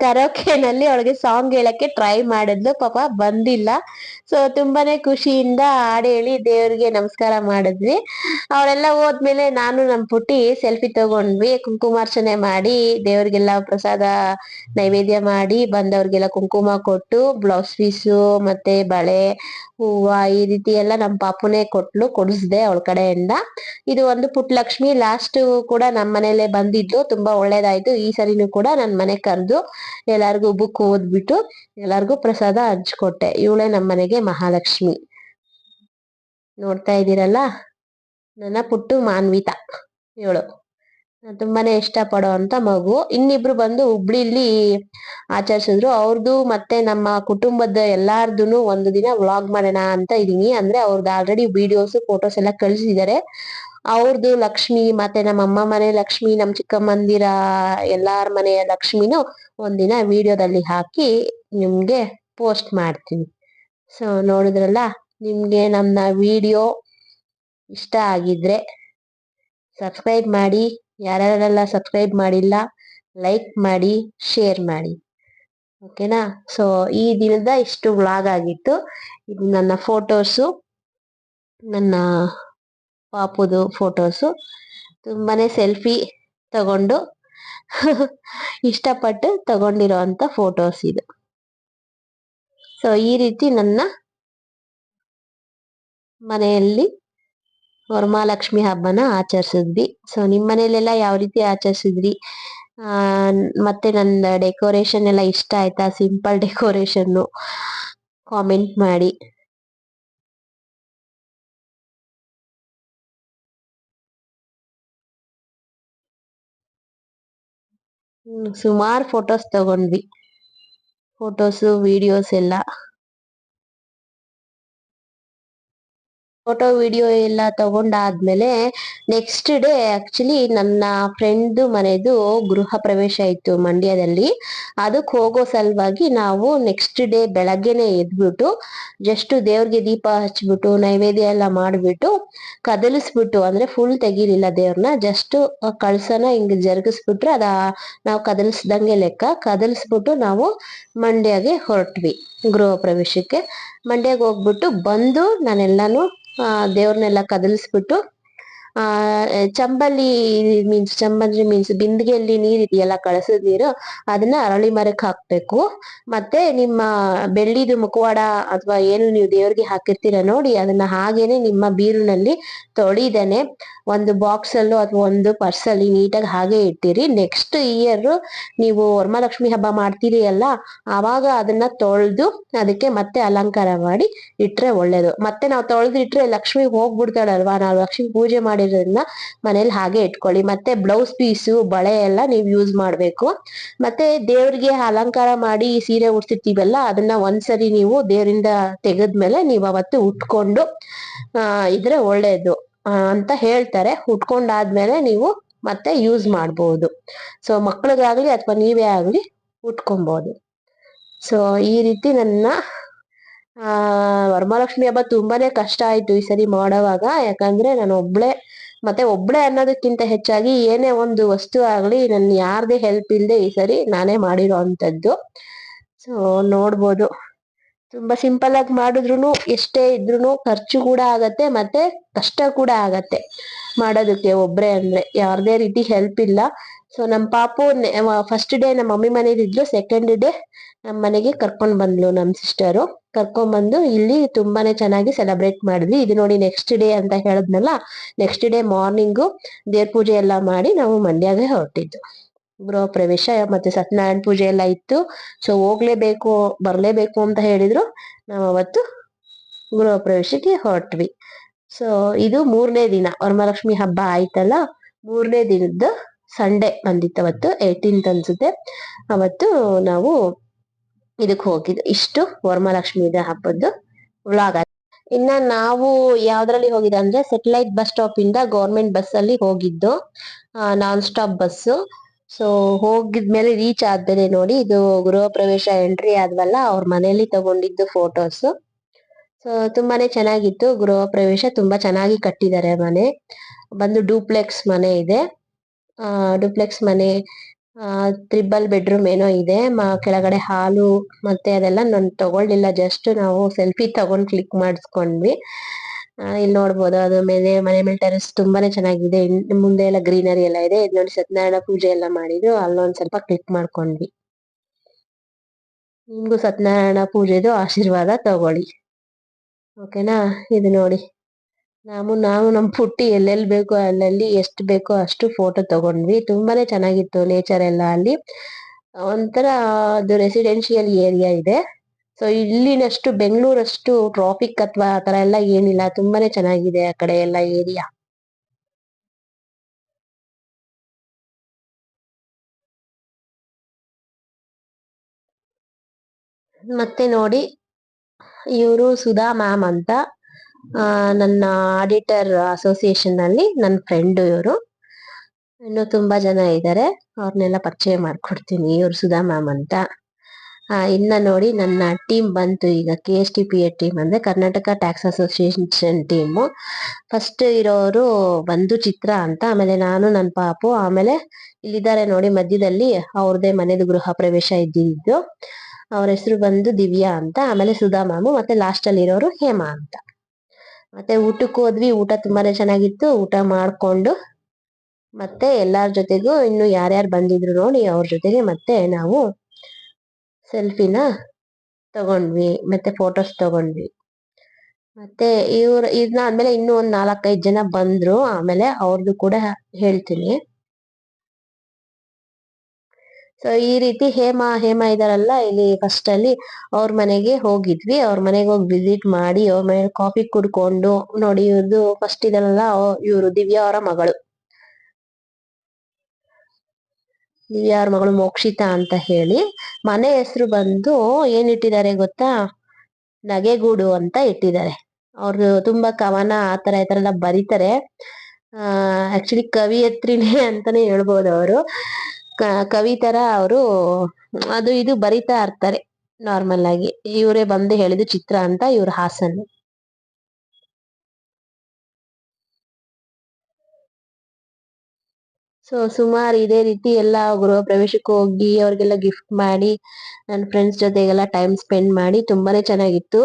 ಕರೋಕೆನಲ್ಲಿ ಅವಳಿಗೆ ಸಾಂಗ್ ಹೇಳಕ್ಕೆ ಟ್ರೈ ಮಾಡಿದ್ಲು, ಪಾಪ ಬಂದಿಲ್ಲ. ಸೊ ತುಂಬಾನೇ ಖುಷಿಯಿಂದ ಹಾಡು ಹೇಳಿ ದೇವ್ರಿಗೆ ನಮಸ್ಕಾರ ಮಾಡಿದ್ವಿ. ಅವಳೆಲ್ಲ ಹೋದ್ಮೇಲೆ ನಾನು ನಮ್ ಪುಟ್ಟಿ ಸೆಲ್ಫಿ ತಗೊಂಡ್ವಿ, ಕುಂಕುಮಾರ್ಚನೆ ಮಾಡಿ ದೇವ್ರಿಗೆಲ್ಲ ಪ್ರಸಾದ ನೈವೇದ್ಯ ಮಾಡಿ ಬಂದವ್ರಿಗೆಲ್ಲ ಕುಂಕುಮ ಕೊಟ್ಟು ಬ್ಲೌಸ್ ಪೀಸು ಮತ್ತೆ ಬಳೆ ಹೂವ ಈ ರೀತಿ ಎಲ್ಲ ನಮ್ ಪಾಪುನೇ ಕೊಡಿಸ್ದೆ ಅವಳ ಕಡೆಯಿಂದ. ಇದು ಒಂದು ಪುಟ್ಟ ಲಕ್ಷ್ಮಿ ಲಾಸ್ಟ್ ಕೂಡ ನಮ್ ಮನೇಲೆ ಬಂದಿದ್ದು, ತುಂಬಾ ಒಳ್ಳೇದಾಯ್ತು. ಈ ಸರಿನೂ ಕೂಡ ನನ್ ಮನೆ ಕರೆದು ಎಲ್ಲಾರ್ಗು ಬುಕ್ ಓದ್ಬಿಟ್ಟು ಎಲ್ಲಾರ್ಗು ಪ್ರಸಾದ ಹಂಚ್ಕೊಟ್ಟೆ. ಇವಳೆ ನಮ್ ಮನೆಗೆ ಮಹಾಲಕ್ಷ್ಮಿ. ನೋಡ್ತಾ ಇದ್ದೀರಲ್ಲ, ನನ್ನ ಪುಟ್ಟು ಮಾನ್ವಿತ ಇವಳು. ತುಂಬಾನೇ ಇಷ್ಟ ಪಡೋ ಅಂತ ಮಗು. ಇನ್ನಿಬ್ರು ಬಂದು ಹುಬ್ಳಿಲಿ ಆಚರಿಸಿದ್ರು. ಅವ್ರದ್ದು ಮತ್ತೆ ನಮ್ಮ ಕುಟುಂಬದ ಎಲ್ಲಾರ್ದು ಒಂದು ದಿನ ವ್ಲಾಗ್ ಮಾಡೋಣ ಅಂತ ಇದೀನಿ. ಅಂದ್ರೆ ಅವ್ರದ್ದು ಆಲ್ರೆಡಿ ವಿಡಿಯೋಸ್ ಫೋಟೋಸ್ ಎಲ್ಲ ಕಳಿಸಿದ್ದಾರೆ. ಅವ್ರದ್ದು ಲಕ್ಷ್ಮಿ ಮತ್ತೆ ನಮ್ಮ ಅಮ್ಮ ಮನೆ ಲಕ್ಷ್ಮಿ, ನಮ್ ಚಿಕ್ಕಮ್ಮಂದಿರ ಎಲ್ಲಾರ ಮನೆಯ ಲಕ್ಷ್ಮಿನೂ ಒಂದಿನ ವಿಡಿಯೋದಲ್ಲಿ ಹಾಕಿ ನಿಮ್ಗೆ ಪೋಸ್ಟ್ ಮಾಡ್ತೀನಿ. ಸೊ ನೋಡಿದ್ರಲ್ಲ, ನಿಮ್ಗೆ ನಮ್ಮ ವಿಡಿಯೋ ಇಷ್ಟ ಆಗಿದ್ರೆ ಸಬ್ಸ್ಕ್ರೈಬ್ ಮಾಡಿ, ಯಾರ್ಯಾರೆಲ್ಲ ಸಬ್ಸ್ಕ್ರೈಬ್ ಮಾಡಿಲ್ಲ ಲೈಕ್ ಮಾಡಿ, ಶೇರ್ ಮಾಡಿ, ಓಕೆನಾ. ಸೊ ಈ ದಿನದ ಇಷ್ಟು ವ್ಲಾಗ್ ಆಗಿತ್ತು. ಇದು ನನ್ನ ಫೋಟೋಸು, ನನ್ನ ಪಾಪುದು ಫೋಟೋಸು. ತುಂಬಾನೇ ಸೆಲ್ಫಿ ತಗೊಂಡು ಇಷ್ಟಪಟ್ಟು ತಗೊಂಡಿರೋ ಅಂತ ಫೋಟೋಸ್ ಇದು. ಸೊ ಈ ರೀತಿ ನನ್ನ ಮನೆಯಲ್ಲಿ ವರಮಹಾಲಕ್ಷ್ಮಿ ಹಬ್ಬನ ಆಚರಿಸಿದ್ವಿ. ಸೊ ನಿಮ್ ಮನೇಲೆಲ್ಲ ಯಾವ ರೀತಿ ಆಚರಿಸಿದ್ರಿ? ಮತ್ತೆ ನನ್ನ ಡೆಕೋರೇಷನ್ ಎಲ್ಲ ಇಷ್ಟ ಆಯ್ತಾ? ಸಿಂಪಲ್ ಡೆಕೋರೇಷನ್ ಕಾಮೆಂಟ್ ಮಾಡಿ. ಸುಮಾರು ಫೋಟೋಸ್ ತಗೊಂಡ್ವಿ, ಫೋಟೋಸು ವಿಡಿಯೋಸ್ ಎಲ್ಲ. ಫೋಟೋ ವಿಡಿಯೋ ಎಲ್ಲ ತಗೊಂಡಾದ್ಮೇಲೆ ನೆಕ್ಸ್ಟ್ ಡೇ ಆಕ್ಚುಲಿ ನನ್ನ ಫ್ರೆಂಡ್ ಮನೆದು ಗೃಹ ಪ್ರವೇಶ ಇತ್ತು ಮಂಡ್ಯದಲ್ಲಿ. ಅದಕ್ಕೆ ಹೋಗೋ ಸಲುವಾಗಿ ನಾವು ನೆಕ್ಸ್ಟ್ ಡೇ ಬೆಳಗ್ಗೆನೆ ಎದ್ಬಿಟ್ಟು ಜಸ್ಟ್ ದೇವ್ರಿಗೆ ದೀಪ ಹಚ್ಬಿಟ್ಟು ನೈವೇದ್ಯ ಎಲ್ಲ ಮಾಡ್ಬಿಟ್ಟು ಕದಲಿಸ್ಬಿಟ್ಟು, ಅಂದ್ರೆ ಫುಲ್ ತೆಗಿಲಿಲ್ಲ ದೇವ್ರನ್ನ, ಜಸ್ಟ್ ಕಳ್ಸನ ಹಿಂಗ್ ಜರುಗಿಸ್ಬಿಟ್ರೆ ನಾವು ಕದಲಿಸ್ದಂಗೆ ಲೆಕ್ಕ. ಕದಲಿಸ್ಬಿಟ್ಟು ನಾವು ಮಂಡ್ಯಗೆ ಹೊರಟ್ವಿ ಗೃಹ ಪ್ರವೇಶಕ್ಕೆ. ಮಂಡ್ಯಗೆ ಹೋಗ್ಬಿಟ್ಟು ಬಂದು ನಾನೆಲ್ಲಾನು ದೇವ್ರನ್ನೆಲ್ಲ ಕದಲಿಸ್ಬಿಟ್ಟು ಚಂಬಲ್ಲಿ ಮೀನ್ಸ್ ಬಿಂದಿಗೆಯಲ್ಲಿ ನೀರ್ ಇದೆಯಲ್ಲ, ಕಳಸದ ನೀರು, ಅದನ್ನ ಅರಳಿ ಮರಕ್ಕೆ ಹಾಕ್ಬೇಕು. ಮತ್ತೆ ನಿಮ್ಮ ಬೆಳ್ಳಿದು ಮುಖವಾಡ ಅಥವಾ ಏನು ನೀವು ದೇವ್ರಿಗೆ ಹಾಕಿರ್ತೀರ ನೋಡಿ, ಅದನ್ನ ಹಾಗೇನೆ ನಿಮ್ಮ ಬೀರುನಲ್ಲಿ ತೊಳಿದೇನೆ ಒಂದು ಬಾಕ್ಸ್ ಅಲ್ಲೋ ಅಥವಾ ಒಂದು ಪರ್ಸಲ್ಲಿ ನೀಟಾಗಿ ಹಾಗೆ ಇಟ್ಟಿರಿ. ನೆಕ್ಸ್ಟ್ ಇಯರ್ ನೀವು ವರಮಹಾಲಕ್ಷ್ಮಿ ಹಬ್ಬ ಮಾಡ್ತೀರಿ ಅಲ್ಲ, ಆವಾಗ ಅದನ್ನ ತೊಳೆದು ಅದಕ್ಕೆ ಮತ್ತೆ ಅಲಂಕಾರ ಮಾಡಿ ಇಟ್ರೆ ಒಳ್ಳೇದು. ಮತ್ತೆ ನಾವು ತೊಳೆದು ಇಟ್ರೆ ಲಕ್ಷ್ಮಿ ಹೋಗ್ಬಿಡ್ತಾಳಲ್ವಾ, ನಾವು ಲಕ್ಷ್ಮಿ ಪೂಜೆ ಮಾಡಿರೋದ್ರಿಂದ ಮನೇಲಿ ಹಾಗೆ ಇಟ್ಕೊಳ್ಳಿ. ಮತ್ತೆ ಬ್ಲೌಸ್ ಪೀಸು ಬಳೆ ಎಲ್ಲ ನೀವು ಯೂಸ್ ಮಾಡ್ಬೇಕು. ಮತ್ತೆ ದೇವ್ರಿಗೆ ಅಲಂಕಾರ ಮಾಡಿ ಸೀರೆ ಉಡ್ಸಿರ್ತೀವಲ್ಲ, ಅದನ್ನ ಒಂದ್ಸರಿ ನೀವು ದೇವರಿಂದ ತೆಗೆದ್ಮೇಲೆ ನೀವು ಅವತ್ತು ಉಟ್ಕೊಂಡು ಇದ್ರೆ ಒಳ್ಳೇದು ಅಂತ ಹೇಳ್ತಾರೆ. ಉಟ್ಕೊಂಡಾದ್ಮೇಲೆ ನೀವು ಮತ್ತೆ ಯೂಸ್ ಮಾಡ್ಬೋದು. ಸೊ ಮಕ್ಳಿಗಾಗ್ಲಿ ಅಥವಾ ನೀವೇ ಆಗ್ಲಿ ಉಟ್ಕೊಬಹುದು. ಸೊ ಈ ರೀತಿ ನನ್ನ ವರಮಹಾಲಕ್ಷ್ಮಿ ಹಬ್ಬ ತುಂಬಾನೇ ಕಷ್ಟ ಆಯ್ತು ಈ ಸರಿ ಮಾಡೋವಾಗ. ಯಾಕಂದ್ರೆ ನಾನು ಒಬ್ಳೆ ಅನ್ನೋದಕ್ಕಿಂತ ಹೆಚ್ಚಾಗಿ ಏನೇ ಒಂದು ವಸ್ತು ಆಗ್ಲಿ ನನ್ ಯಾರ್ದೇ ಹೆಲ್ಪ್ ಇಲ್ದೆ ಈ ಸರಿ ನಾನೇ ಮಾಡಿರೋ ಅಂತದ್ದು. ಸೊ ನೋಡ್ಬೋದು, ತುಂಬಾ ಸಿಂಪಲ್ ಆಗಿ ಮಾಡಿದ್ರು ಎಷ್ಟೇ ಇದ್ರು ಖರ್ಚು ಕೂಡ ಆಗತ್ತೆ, ಮತ್ತೆ ಕಷ್ಟ ಕೂಡ ಆಗತ್ತೆ ಮಾಡೋದಕ್ಕೆ ಒಬ್ರೆ ಅಂದ್ರೆ. ಯಾರ್ದೇ ರೀತಿ ಹೆಲ್ಪ್ ಇಲ್ಲ. ಸೊ ನಮ್ ಪಾಪು ಫಸ್ಟ್ ಡೇ ನಮ್ಮ ಮಮ್ಮಿ ಮನೇಲಿ ಇದ್ರು, ಸೆಕೆಂಡ್ ಡೇ ನಮ್ ಮನೆಗೆ ಕರ್ಕೊಂಡ್ ಬಂದ್ಲು ನಮ್ ಸಿಸ್ಟರು. ಕರ್ಕೊಂಡ್ ಬಂದು ಇಲ್ಲಿ ತುಂಬಾನೇ ಚೆನ್ನಾಗಿ ಸೆಲೆಬ್ರೇಟ್ ಮಾಡಿದ್ವಿ. ಇದು ನೋಡಿ ನೆಕ್ಸ್ಟ್ ಡೇ ಅಂತ ಹೇಳದ್ನಲ್ಲ, ನೆಕ್ಸ್ಟ್ ಡೇ ಮಾರ್ನಿಂಗು ದೇವ್ರ ಪೂಜೆ ಎಲ್ಲ ಮಾಡಿ ನಾವು ಮಂಡ್ಯಗೆ ಹೊರಟಿದ್ದು. ಗೃಹ ಪ್ರವೇಶ ಮತ್ತೆ ಸತ್ಯನಾರಾಯಣ ಪೂಜೆ ಎಲ್ಲ ಇತ್ತು. ಸೊ ಬರ್ಲೇಬೇಕು ಅಂತ ಹೇಳಿದ್ರು. ನಾವು ಅವತ್ತು ಗೃಹ ಪ್ರವೇಶಕ್ಕೆ ಹೊರಟ್ವಿ. ಸೊ ಇದು 3ನೇ ದಿನ ವರಮಹಾಲಕ್ಷ್ಮಿ ಹಬ್ಬ ಆಯ್ತಲ್ಲ, 3ನೇ ದಿನದ ಸಂಡೇ ಬಂದಿತ್ತು ಅವತ್ತು, 18th ಅನ್ಸುತ್ತೆ. ಅವತ್ತು ನಾವು ಇದಕ್ ಹೋಗಿದ್ದು. ಇಷ್ಟು ವರಮಹಾಲಕ್ಷ್ಮಿ ಹಬ್ಬದ್ದು ವ್ಲಾಗ್. ಇನ್ನ ನಾವು ಯಾವ್ದ್ರಲ್ಲಿ ಹೋಗಿದ್ದು ಅಂದ್ರೆ ಸೆಟಲೈಟ್ ಬಸ್ ಸ್ಟಾಪ್ ಇಂದ ಗೌರ್ಮೆಂಟ್ ಬಸ್ ಅಲ್ಲಿ ಹೋಗಿದ್ದು, ನಾನ್ ಸ್ಟಾಪ್ ಬಸ್ಸು. ಸೊ ಹೋಗಿದ್ಮೇಲೆ ರೀಚ್ ಆದ್ಮೇಲೆ ನೋಡಿ, ಇದು ಗೃಹ ಪ್ರವೇಶ ಎಂಟ್ರಿ ಆದ್ವಲ್ಲ, ಅವ್ರ ಮನೇಲಿ ತಗೊಂಡಿದ್ದು ಫೋಟೋಸ್. ಸೊ ತುಂಬಾನೇ ಚೆನ್ನಾಗಿತ್ತು ಗೃಹ ಪ್ರವೇಶ. ತುಂಬಾ ಚೆನ್ನಾಗಿ ಕಟ್ಟಿದ್ದಾರೆ ಮನೆ. ಬಂದು ಡೂಪ್ಲೆಕ್ಸ್ ಮನೆ ಇದೆ. ಡೂಪ್ಲೆಕ್ಸ್ ಮನೆ ತ್ರಿಬಲ್ ಬೆಡ್ರೂಮ್ ಏನೋ ಇದೆ. ಕೆಳಗಡೆ ಹಾಲು ಮತ್ತೆ ಅದೆಲ್ಲ ನಾನು ತಗೊಳ್ಳಿಲ್ಲ, ಜಸ್ಟ್ ನಾವು ಸೆಲ್ಫಿ ತಗೊಂಡ್ ಕ್ಲಿಕ್ ಮಾಡಿಸ್ಕೊಂಡ್ವಿ. ಇಲ್ಲಿ ನೋಡ್ಬೋದು, ಅದು ಮನೆ ಮೇಲೆ ಟೆರೆಸ್ ತುಂಬಾನೇ ಚೆನ್ನಾಗಿದೆ. ಮುಂದೆ ಎಲ್ಲ ಗ್ರೀನರಿ ಎಲ್ಲ ಇದೆ. ಇದು ನೋಡಿ ಸತ್ಯನಾರಾಯಣ ಪೂಜೆ ಎಲ್ಲ ಮಾಡಿದ್ರು, ಅಲ್ಲೊಂದ್ ಸ್ವಲ್ಪ ಕ್ಲಿಕ್ ಮಾಡ್ಕೊಂಡ್ವಿ. ನಿಮ್ಗೂ ಸತ್ಯನಾರಾಯಣ ಪೂಜೆದು ಆಶೀರ್ವಾದ ತಗೊಳ್ಳಿ, ಓಕೆನಾ. ಇದು ನೋಡಿ, ನಾವು ನಮ್ ಪುಟ್ಟಿ ಎಲ್ಲೆಲ್ಲಿ ಬೇಕೋ ಅಲ್ಲಲ್ಲಿ ಎಷ್ಟು ಬೇಕೋ ಅಷ್ಟು ಫೋಟೋ ತಗೊಂಡ್ವಿ. ತುಂಬಾನೇ ಚೆನ್ನಾಗಿತ್ತು ನೇಚರ್ ಎಲ್ಲ ಅಲ್ಲಿ. ಒಂಥರ ಅದು ರೆಸಿಡೆನ್ಶಿಯಲ್ ಏರಿಯಾ ಇದೆ. ಸೊ ಇಲ್ಲಿನಷ್ಟು ಬೆಂಗಳೂರಷ್ಟು ಟ್ರಾಫಿಕ್ ಅಥವಾ ಆ ತರ ಎಲ್ಲ ಏನಿಲ್ಲ. ತುಂಬಾನೇ ಚೆನ್ನಾಗಿದೆ ಆ ಕಡೆ ಎಲ್ಲ ಏರಿಯಾ. ಮತ್ತೆ ನೋಡಿ, ಇವರು ಸುಧಾ ಮ್ಯಾಮ್ ಅಂತ, ನನ್ನ ಆಡಿಟರ್ ಅಸೋಸಿಯೇಷನ್ ಅಲ್ಲಿ ನನ್ನ ಫ್ರೆಂಡ್ ಇವರು. ಇನ್ನು ತುಂಬಾ ಜನ ಇದ್ದಾರೆ, ಅವ್ರನ್ನೆಲ್ಲ ಪರಿಚಯ ಮಾಡ್ಕೊಡ್ತೀನಿ. ಇವ್ರು ಸುಧಾ ಮ್ಯಾಮ್ ಅಂತ. ಇನ್ನ ನೋಡಿ, ನನ್ನ ಟೀಮ್ ಬಂತು ಈಗ. KSTPA ಟೀಮ್ ಅಂದ್ರೆ Karnataka tax association team. First ಇರೋರು ಬಂದು ಚಿತ್ರ ಅಂತ, ಆಮೇಲೆ ನಾನು, ನನ್ನ ಪಾಪು, ಆಮೇಲೆ ಇಲ್ಲಿದ್ದಾರೆ ನೋಡಿ ಮಧ್ಯದಲ್ಲಿ, ಅವ್ರದೇ ಮನೆದು ಗೃಹ ಪ್ರವೇಶ ಇದ್ದಿದ್ದು. ಅವ್ರ ಹೆಸರು ಬಂದು ದಿವ್ಯಾ ಅಂತ, ಆಮೇಲೆ ಸುಧಾ ಮ್ಯಾಮು, ಮತ್ತೆ ಲಾಸ್ಟ್ ಅಲ್ಲಿ ಇರೋರು ಹೇಮಾ ಅಂತ. ಮತ್ತೆ ಊಟಕ್ಕೆ ಹೋದ್ವಿ. ಊಟ ತುಂಬಾನೇ ಚೆನ್ನಾಗಿತ್ತು. ಊಟ ಮಾಡ್ಕೊಂಡು ಮತ್ತೆ ಎಲ್ಲಾರ ಜೊತೆಗೂ ಇನ್ನು ಯಾರ್ಯಾರು ಬಂದಿದ್ರು ನೋಡಿ ಅವ್ರ ಜೊತೆಗೆ ಮತ್ತೆ ನಾವು ಸೆಲ್ಫಿನ ತಗೊಂಡ್ವಿ, ಮತ್ತೆ ಫೋಟೋಸ್ ತಗೊಂಡ್ವಿ. ಮತ್ತೆ ಇದಾದ್ಮೇಲೆ ಇನ್ನೂ ಒಂದ್ 4-5 ಜನ ಬಂದ್ರು, ಆಮೇಲೆ ಅವ್ರದ್ದು ಕೂಡ ಹೇಳ್ತೀನಿ. ಸೊ ಈ ರೀತಿ ಹೇಮಾ ಇದಾರಲ್ಲ ಇಲ್ಲಿ ಫಸ್ಟ್ ಅಲ್ಲಿ, ಅವ್ರ ಮನೆಗೆ ಹೋಗಿದ್ವಿ. ಅವ್ರ ಮನೆಗೆ ಹೋಗಿ ವಿಸಿಟ್ ಮಾಡಿ ಅವ್ರ ಮನೇಲಿ ಕಾಫಿ ಕುಡ್ಕೊಂಡು, ನೋಡಿ ಇವ್ರದ್ದು ಫಸ್ಟ್ ಇದಲ್ಲ, ಇವರು ದಿವ್ಯಾ ಅವರ ಮಗಳು. ದಿವ್ಯಾ ಅವ್ರ ಮಗಳು ಮೋಕ್ಷಿತಾ ಅಂತ ಹೇಳಿ. ಮನೆ ಹೆಸರು ಬಂದು ಏನ್ ಇಟ್ಟಿದ್ದಾರೆ ಗೊತ್ತಾ, ನಗೆಗೂಡು ಅಂತ ಇಟ್ಟಿದ್ದಾರೆ. ಅವ್ರು ತುಂಬಾ ಕವನ ಆತರ ಈ ತರ ಎಲ್ಲ ಬರೀತಾರೆ. ಆಕ್ಚುಲಿ ಕವಿಯತ್ರಿನೇ ಅಂತಾನೆ ಹೇಳ್ಬೋದು. ಅವರು ಕವಿ ತರ ಅವರು ಅದು ಇದು ಬರಿತಾ ಇರ್ತಾರೆ ನಾರ್ಮಲ್ ಆಗಿ. ಇವರೇ ಬಂದು ಹೇಳಿದ್ದು ಚಿತ್ರ ಅಂತ, ಇವ್ರ ಹಾಸನ್. ಸೊ ಸುಮಾರು ಇದೇ ರೀತಿ ಎಲ್ಲ ಗೃಹ ಪ್ರವೇಶಕ್ಕೆ ಹೋಗಿ ಅವ್ರಿಗೆಲ್ಲ ಗಿಫ್ಟ್ ಮಾಡಿ, ನನ್ನ ಫ್ರೆಂಡ್ಸ್ ಜೊತೆಗೆಲ್ಲ ಟೈಮ್ ಸ್ಪೆಂಡ್ ಮಾಡಿ ತುಂಬಾನೇ ಚೆನ್ನಾಗಿತ್ತು.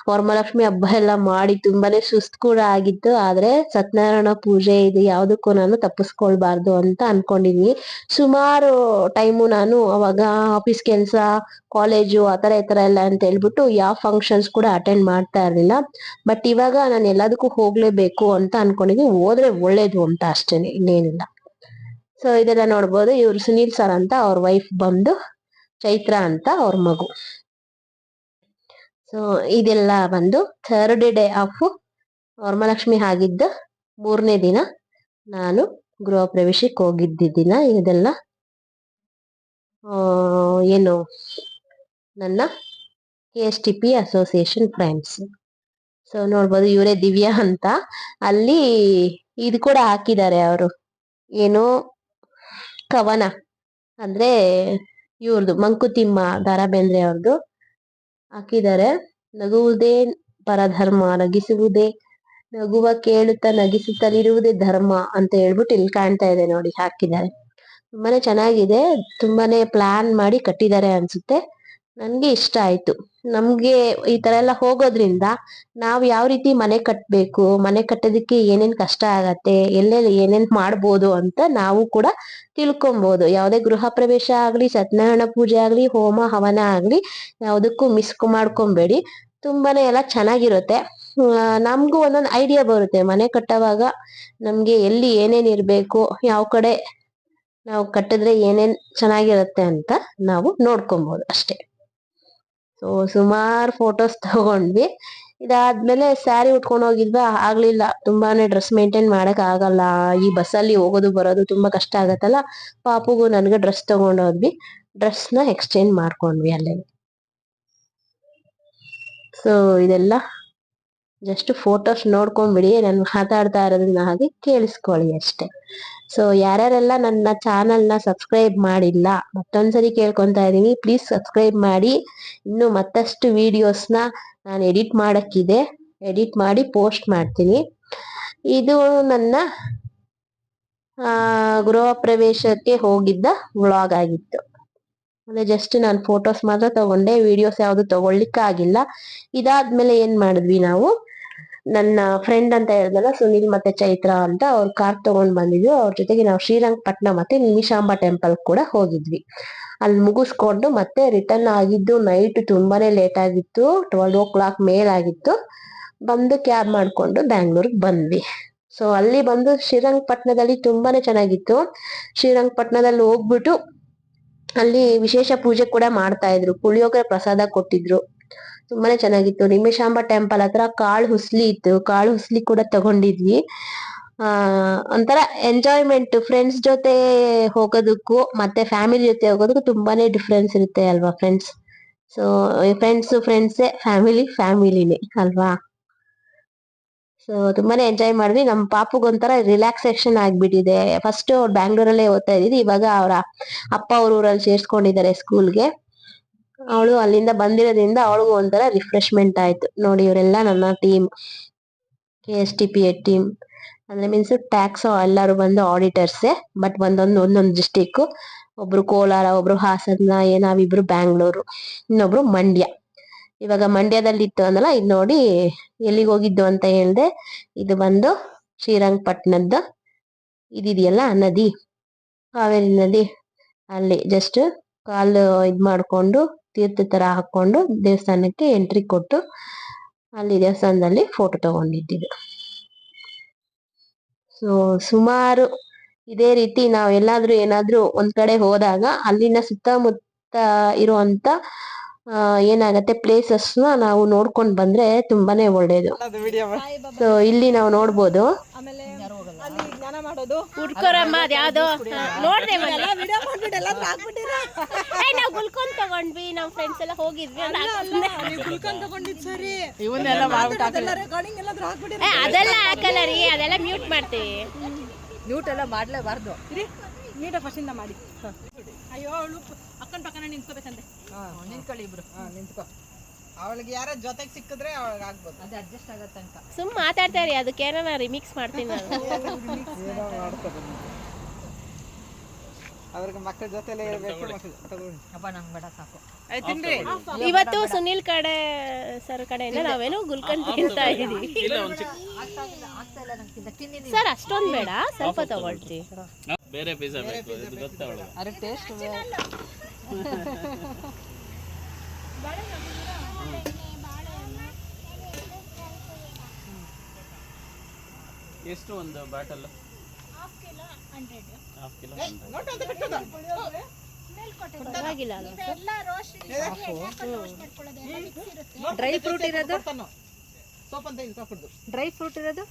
ವರಮಹಾಲಕ್ಷ್ಮಿ ಹಬ್ಬ ಎಲ್ಲ ಮಾಡಿ ತುಂಬಾನೇ ಸುಸ್ತು ಕೂಡ ಆಗಿತ್ತು. ಆದ್ರೆ ಸತ್ಯನಾರಾಯಣ ಪೂಜೆ ಇದು ಯಾವ್ದಕ್ಕೂ ನಾನು ತಪ್ಪಿಸ್ಕೊಳ್ಬಾರ್ದು ಅಂತ ಅನ್ಕೊಂಡಿದ್ವಿ. ಸುಮಾರು ಟೈಮು ನಾನು ಅವಾಗ ಆಫೀಸ್ ಕೆಲಸ, ಕಾಲೇಜು ಆತರ ಈ ತರ ಎಲ್ಲ ಅಂತ ಹೇಳ್ಬಿಟ್ಟು ಯಾವ ಫಂಕ್ಷನ್ಸ್ ಕೂಡ ಅಟೆಂಡ್ ಮಾಡ್ತಾ ಇರ್ಲಿಲ್ಲ. ಬಟ್ ಇವಾಗ ನಾನು ಎಲ್ಲದಕ್ಕೂ ಹೋಗ್ಲೇಬೇಕು ಅಂತ ಅನ್ಕೊಂಡಿದ್ವಿ. ಹೋದ್ರೆ ಒಳ್ಳೇದು ಅಂತ ಅಷ್ಟೇನೆ, ಇನ್ನೇನಿಲ್ಲ. ಸೊ ಇದೆಲ್ಲ ನೋಡ್ಬೋದು. ಇವ್ರು ಸುನೀಲ್ ಸರ್ ಅಂತ, ಅವ್ರ ವೈಫ್ ಬಂದು ಚೈತ್ರ ಅಂತ, ಅವ್ರ ಮಗು. ಸೊ ಇದೆಲ್ಲ ಬಂದು ಥರ್ಡ್ ಡೇ ಆಫ್ ವರಮಹಾಲಕ್ಷ್ಮಿ ಆಗಿದ್ದ 3ನೇ ದಿನ ನಾನು ಗೃಹ ಪ್ರವೇಶಕ್ಕೆ ಹೋಗಿದ್ದ ದಿನ. ಇದೆಲ್ಲ ಏನು ನನ್ನ KSTP ಅಸೋಸಿಯೇಷನ್ ಫ್ರೆಂಡ್ಸ್. ಸೊ ನೋಡ್ಬೋದು, ಇವರೇ ದಿವ್ಯಾ ಅಂತ. ಅಲ್ಲಿ ಇದು ಕೂಡ ಹಾಕಿದ್ದಾರೆ ಅವರು, ಏನು ಕವನ ಅಂದ್ರೆ ಇವ್ರದ್ದು ಮಂಕುತಿಮ್ಮ ದ.ರಾ ಬೇಂದ್ರೆ ಅವ್ರದ್ದು ಹಾಕಿದ್ದಾರೆ. ನಗುವುದೇ ಪರಧರ್ಮ, ನಗಿಸುವುದೇ, ನಗುವ ಕೇಳುತ್ತಾ ನಗಿಸುತ್ತಲಿರುವುದೇ ಧರ್ಮ ಅಂತ ಹೇಳ್ಬಿಟ್ಟು ಇಲ್ಲಿ ಕಾಣ್ತಾ ಇದೆ ನೋಡಿ, ಹಾಕಿದ್ದಾರೆ. ತುಂಬಾನೇ ಚೆನ್ನಾಗಿದೆ. ತುಂಬಾನೇ ಪ್ಲಾನ್ ಮಾಡಿ ಕಟ್ಟಿದ್ದಾರೆ ಅನ್ಸುತ್ತೆ. ನನ್ಗೆ ಇಷ್ಟ ಆಯ್ತು. ನಮ್ಗೆ ಈ ತರ ಎಲ್ಲ ಹೋಗೋದ್ರಿಂದ ನಾವ್ ಯಾವ ರೀತಿ ಮನೆ ಕಟ್ಬೇಕು, ಮನೆ ಕಟ್ಟೋದಕ್ಕೆ ಏನೇನ್ ಕಷ್ಟ ಆಗತ್ತೆ, ಎಲ್ಲೆಲ್ಲಿ ಏನೇನ್ ಮಾಡ್ಬೋದು ಅಂತ ನಾವು ಕೂಡ ತಿಳ್ಕೊಬಹುದು. ಯಾವ್ದೇ ಗೃಹ ಪ್ರವೇಶ ಆಗ್ಲಿ, ಸತ್ಯನಾರಾಯಣ ಪೂಜೆ ಆಗ್ಲಿ, ಹೋಮ ಹವನ ಆಗ್ಲಿ, ಯಾವ್ದಕ್ಕೂ ಮಿಸ್ ಮಾಡ್ಕೊಂಬೇಡಿ. ತುಂಬಾನೇ ಎಲ್ಲ ಚೆನ್ನಾಗಿರುತ್ತೆ. ನಮ್ಗೂ ಒಂದೊಂದು ಐಡಿಯಾ ಬರುತ್ತೆ ಮನೆ ಕಟ್ಟೋವಾಗ. ನಮ್ಗೆ ಎಲ್ಲಿ ಏನೇನ್ ಇರ್ಬೇಕು, ಯಾವ ಕಡೆ ನಾವು ಕಟ್ಟಿದ್ರೆ ಏನೇನ್ ಚೆನ್ನಾಗಿರುತ್ತೆ ಅಂತ ನಾವು ನೋಡ್ಕೊಬಹುದು ಅಷ್ಟೇ. ಸೊ ಸುಮಾರು ಫೋಟೋಸ್ ತಗೊಂಡ್ವಿ. ಇದಾದ್ಮೇಲೆ ಸ್ಯಾರಿ ಉಟ್ಕೊಂಡು ಹೋಗಿದ್ವಾ, ಆಗ್ಲಿಲ್ಲ. ತುಂಬಾನೇ ಡ್ರೆಸ್ ಮೇಂಟೈನ್ ಮಾಡಕ್ ಆಗಲ್ಲ, ಈ ಬಸ್ಸಲ್ಲಿ ಹೋಗೋದು ಬರೋದು ತುಂಬಾ ಕಷ್ಟ ಆಗತ್ತಲ್ಲ. ಪಾಪುಗೂ ನನ್ಗೆ ಡ್ರೆಸ್ ತಗೊಂಡೋದ್ವಿ. ಡ್ರೆಸ್ನ ಎಕ್ಸ್ಚೇಂಜ್ ಮಾಡ್ಕೊಂಡ್ವಿ ಅಲ್ಲೇ. ಸೊ ಇದೆಲ್ಲ ಜಸ್ಟ್ ಫೋಟೋಸ್ ನೋಡ್ಕೊಂಡ್ಬಿಡಿ, ನಾನು ಮಾತಾಡ್ತಾ ಇರೋದನ್ನ ಹಾಗೆ ಕೇಳಿಸ್ಕೊಳ್ಳಿ ಅಷ್ಟೇ. ಸೊ ಯಾರ್ಯಾರೆಲ್ಲ ನನ್ನ ಚಾನಲ್ನ ಸಬ್ಸ್ಕ್ರೈಬ್ ಮಾಡಿಲ್ಲ, ಮತ್ತೊಂದ್ಸರಿ ಕೇಳ್ಕೊತಾ ಇದೀನಿ, ಪ್ಲೀಸ್ ಸಬ್ಸ್ಕ್ರೈಬ್ ಮಾಡಿ. ಇನ್ನು ಮತ್ತಷ್ಟು ವಿಡಿಯೋಸ್ನ ನಾನು ಎಡಿಟ್ ಮಾಡಕ್ಕಿದೆ, ಎಡಿಟ್ ಮಾಡಿ ಪೋಸ್ಟ್ ಮಾಡ್ತೀನಿ. ಇದು ನನ್ನ ಗೃಹ ಪ್ರವೇಶಕ್ಕೆ ಹೋಗಿದ್ದ ವ್ಲಾಗ್ ಆಗಿತ್ತು. ಅಂದ್ರೆ ಜಸ್ಟ್ ನಾನು ಫೋಟೋಸ್ ಮಾತ್ರ ತಗೊಂಡೆ, ವಿಡಿಯೋಸ್ ಯಾವ್ದು ತಗೊಳ್ಲಿಕ್ಕೆ ಆಗಿಲ್ಲ. ಇದಾದ್ಮೇಲೆ ಏನ್ ಮಾಡಿದ್ವಿ ನಾವು, ನನ್ನ ಫ್ರೆಂಡ್ ಅಂತ ಹೇಳಿದ್ನಲ್ಲ ಸುನಿಲ್ ಮತ್ತೆ ಚೈತ್ರ ಅಂತ, ಅವ್ರ ಕಾರ್ ತಗೊಂಡ್ ಬಂದಿದ್ವಿ. ಅವ್ರ ಜೊತೆಗೆ ನಾವು ಶ್ರೀರಂಗಪಟ್ಟಣ ಮತ್ತೆ ನಿಮಿಷಾಂಬ ಟೆಂಪಲ್ ಕೂಡ ಹೋಗಿದ್ವಿ. ಅಲ್ಲಿ ಮುಗಿಸ್ಕೊಂಡು ಮತ್ತೆ ರಿಟರ್ನ್ ಆಗಿದ್ದು ನೈಟ್ ತುಂಬಾನೇ ಲೇಟ್ ಆಗಿತ್ತು, 12 o'clock ಮೇಲಾಗಿತ್ತು. ಬಂದು ಕ್ಯಾಬ್ ಮಾಡ್ಕೊಂಡು ಬ್ಯಾಂಗ್ಳೂರ್ಗೆ ಬಂದ್ವಿ. ಸೊ ಅಲ್ಲಿ ಬಂದು ಶ್ರೀರಂಗಪಟ್ಟಣದಲ್ಲಿ ತುಂಬಾನೇ ಚೆನ್ನಾಗಿತ್ತು. ಶ್ರೀರಂಗಪಟ್ಟಣದಲ್ಲಿ ಹೋಗ್ಬಿಟ್ಟು ಅಲ್ಲಿ ವಿಶೇಷ ಪೂಜೆ ಕೂಡ ಮಾಡ್ತಾ ಇದ್ರು, ಪುಳಿಯೋಗರೆ ಪ್ರಸಾದ ಕೊಟ್ಟಿದ್ರು, ತುಂಬಾನೇ ಚೆನ್ನಾಗಿತ್ತು. ನಿಮಿಷಾಂಬ ಟೆಂಪಲ್ ಹತ್ರ ಕಾಳು ಹುಸ್ಲಿ ಇತ್ತು, ಕಾಳು ಹುಸ್ಲಿ ಕೂಡ ತಗೊಂಡಿದ್ವಿ. ಒಂಥರ ಎಂಜಾಯ್ಮೆಂಟ್, ಫ್ರೆಂಡ್ಸ್ ಜೊತೆ ಹೋಗೋದಕ್ಕೂ ಮತ್ತೆ ಫ್ಯಾಮಿಲಿ ಜೊತೆ ಹೋಗೋದಕ್ಕೂ ತುಂಬಾನೇ ಡಿಫ್ರೆನ್ಸ್ ಇರುತ್ತೆ ಅಲ್ವಾ ಫ್ರೆಂಡ್ಸ್. ಸೊ ಫ್ರೆಂಡ್ಸೇ, ಫ್ಯಾಮಿಲಿನೇ ಅಲ್ವಾ. ಸೊ ತುಂಬಾನೇ ಎಂಜಾಯ್ ಮಾಡಿದ್ವಿ. ನಮ್ಮ ಪಾಪುಗೊಂಥರ ರಿಲ್ಯಾಕ್ಸೇಷನ್ ಆಗ್ಬಿಟ್ಟಿದೆ. ಫಸ್ಟ್ ಅವ್ರು ಬ್ಯಾಂಗ್ಳೂರಲ್ಲೇ ಓದ್ತಾ ಇದ್ದಿದ್ದು, ಇವಾಗ ಅವರ ಅಪ್ಪ ಅವ್ರ ಊರಲ್ಲಿ ಸೇರ್ಸ್ಕೊಂಡಿದ್ದಾರೆ ಸ್ಕೂಲ್ಗೆ. ಅವಳು ಅಲ್ಲಿಂದ ಬಂದಿರೋದ್ರಿಂದ ಅವಳಿಗೂ ಒಂಥರ ರಿಫ್ರೆಶ್ಮೆಂಟ್ ಆಯ್ತು. ನೋಡಿ ಇವರೆಲ್ಲ ನನ್ನ ಟೀಮ್, KSTPA ಟೀಮ್. ಅಂದ್ರೆ ಮೀನ್ಸ್ ಟ್ಯಾಕ್ಸ್ ಎಲ್ಲರೂ ಬಂದು ಆಡಿಟರ್ಸೇ, ಬಟ್ ಒಂದೊಂದು ಡಿಸ್ಟಿಕ್. ಒಬ್ರು ಕೋಲಾರ, ಒಬ್ರು ಹಾಸನ, ನಾವಿಬ್ರು ಬ್ಯಾಂಗ್ಳೂರು, ಇನ್ನೊಬ್ರು ಮಂಡ್ಯ. ಇವಾಗ ಮಂಡ್ಯದಲ್ಲಿ ಇತ್ತು ಅಂದಲ್ಲ, ಇದು ನೋಡಿ ಎಲ್ಲಿಗೆ ಹೋಗಿದ್ದು ಅಂತ ಹೇಳ್ದೆ. ಇದು ಬಂದು ಶ್ರೀರಂಗಪಟ್ಟಣದ ಇದಿದೆಯಲ್ಲ ನದಿ, ಕಾವೇರಿ ನದಿ, ಅಲ್ಲಿ ಜಸ್ಟ್ ಕಾಲು ಇದ್ ಮಾಡ್ಕೊಂಡು ತೀರ್ಥ ತರ ಹಾಕೊಂಡು ದೇವಸ್ಥಾನಕ್ಕೆ ಎಂಟ್ರಿ ಕೊಟ್ಟು ಅಲ್ಲಿ ದೇವಸ್ಥಾನದಲ್ಲಿ ಫೋಟೋ ತಗೊಂಡಿದ್ದೀವಿ. ಸೊ ಸುಮಾರು ಇದೇ ರೀತಿ ನಾವ್ ಏನಾದ್ರೂ ಒಂದ್ ಕಡೆ ಹೋದಾಗ ಅಲ್ಲಿನ ಸುತ್ತಮುತ್ತ ಇರುವಂತ ಏನಾಗತ್ತೆ ಪ್ಲೇಸಸ್ ನ ನಾವು ನೋಡ್ಕೊಂಡ್ ಬಂದ್ರೆ ತುಂಬಾನೇ ಒಳ್ಳೇದು. ಸೊ ಇಲ್ಲಿ ನಾವು ನೋಡ್ಬೋದು. ನಾವು ಗುಲ್ಕೊಂಡ್ ತಗೊಂಡ್ವಿ, ನಮ್ ಫ್ರೆಂಡ್ಸ್ ಎಲ್ಲ ಹೋಗಿದ್ವಿ. ಅದೆಲ್ಲ ಹಾಕಲ್ಲ ರೀ, ಅದೆಲ್ಲ ಮ್ಯೂಟ್ ಮಾಡ್ತೀವಿ. ಮ್ಯೂಟ್ ಎಲ್ಲ ಮಾಡ್ಲೇಬಾರ್ದು. ನೀಟ ಫಸ್ಟಿಂದ ಮಾಡಿ. ಅಯ್ಯೋ ಅವಳು ಅಕ್ಕನ ಪಕ್ಕನ ನಿಂತ್ಕೋಬೇಕಂತೆ. ನಿಂತ್ಕೊಳ್ಳಿ ಇಬ್ರು. ನಿಂತ್ಕೋ. ಅವಳಿಗೆ ಯಾರ ಜೊತೆಗೆ ಸಿಕ್ಕಿದ್ರೆ ಅವಳಿಗೆ ಆಗ್ಬೋದು, ಅದು ಅಡ್ಜಸ್ಟ್ ಆಗೋ ತನಕ. ಸುಮ್ ಮಾತಾಡ್ತಾ ಇರಿ, ಅದಕ್ಕೆ ಏನೋ ರಿಮಿಕ್ಸ್ ಮಾಡ್ತೀನಿ ನಾನು. ಅವ್ರಿಗೆ ಮಕ್ಕಳ ಜೊತೆಲೇ ಇರಬೇಕು. ಅಪ್ಪ ನಂಗೆ ಬೇಡ, ಸಾಕು. ಇವತ್ತು ಸುನಿಲ್ ಕಡೆ ಸರ್ ಕಡೆಯಿಂದ ನಾವೇನು ಗುಲ್ಕಂದ್ ತಿಂತಾ ಇದೀವಿ ಸರ್. ಅಷ್ಟೊಂದು ಬೇಡ, ಸ್ವಲ್ಪ ತಗೊಳ್ತಿ. ಬೇರೆ ಪಿಜ್ಜಾ ಬೇಕು, ಇದು ಗೊತ್ತಾ ಅವಳಿಗೆ. ಅರೆ ಟೇಸ್ಟ್ ಎಷ್ಟು ಒಂದು ಬಾಟಲ್? Half kilo 100. ಪರವಾಗಿಲ್ಲ ಅಲ್ವಾ ಸರ್? ಡ್ರೈ ಫ್ರೂಟ್ ಇರೋದು, ಡ್ರೈ ಫ್ರೂಟ್ ಇರೋದು